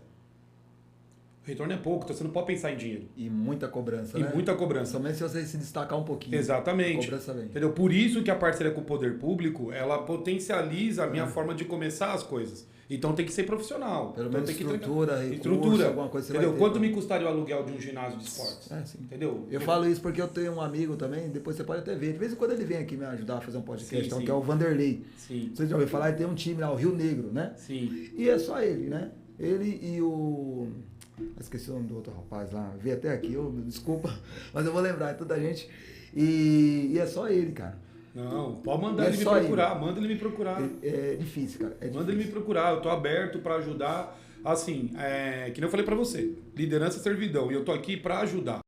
O retorno é pouco, então você não pode pensar em dinheiro. E muita cobrança, E né? muita cobrança. Somente se você se destacar um pouquinho. Exatamente. A cobrança vem. Entendeu? Por isso que a parceria com o poder público, ela potencializa a minha forma de começar as coisas. Então tem que ser profissional. Pelo então, menos tem que estrutura, recurso, estrutura, alguma coisa você entendeu? vai ter. Quanto me custaria o aluguel de um ginásio de esportes? Sim. Entendeu? Eu falo isso porque eu tenho um amigo também, depois você pode até ver. De vez em quando ele vem aqui me ajudar a fazer um podcast, Sim, então, sim. que é o Vanderlei. Sim. Você já ouviu falar? Ele tem um time lá, o Rio Negro, né? Sim. E é só ele, né? Ele e o... Esqueci o nome do outro rapaz lá. Veio até aqui, desculpa, mas eu vou lembrar, é toda gente. E é só ele, cara. Não, pode mandar É ele me só procurar, manda ele me procurar. É difícil, cara. É Manda ele me difícil. procurar, eu tô aberto para ajudar. Assim, que nem eu falei para você, liderança e servidão, e eu tô aqui para ajudar.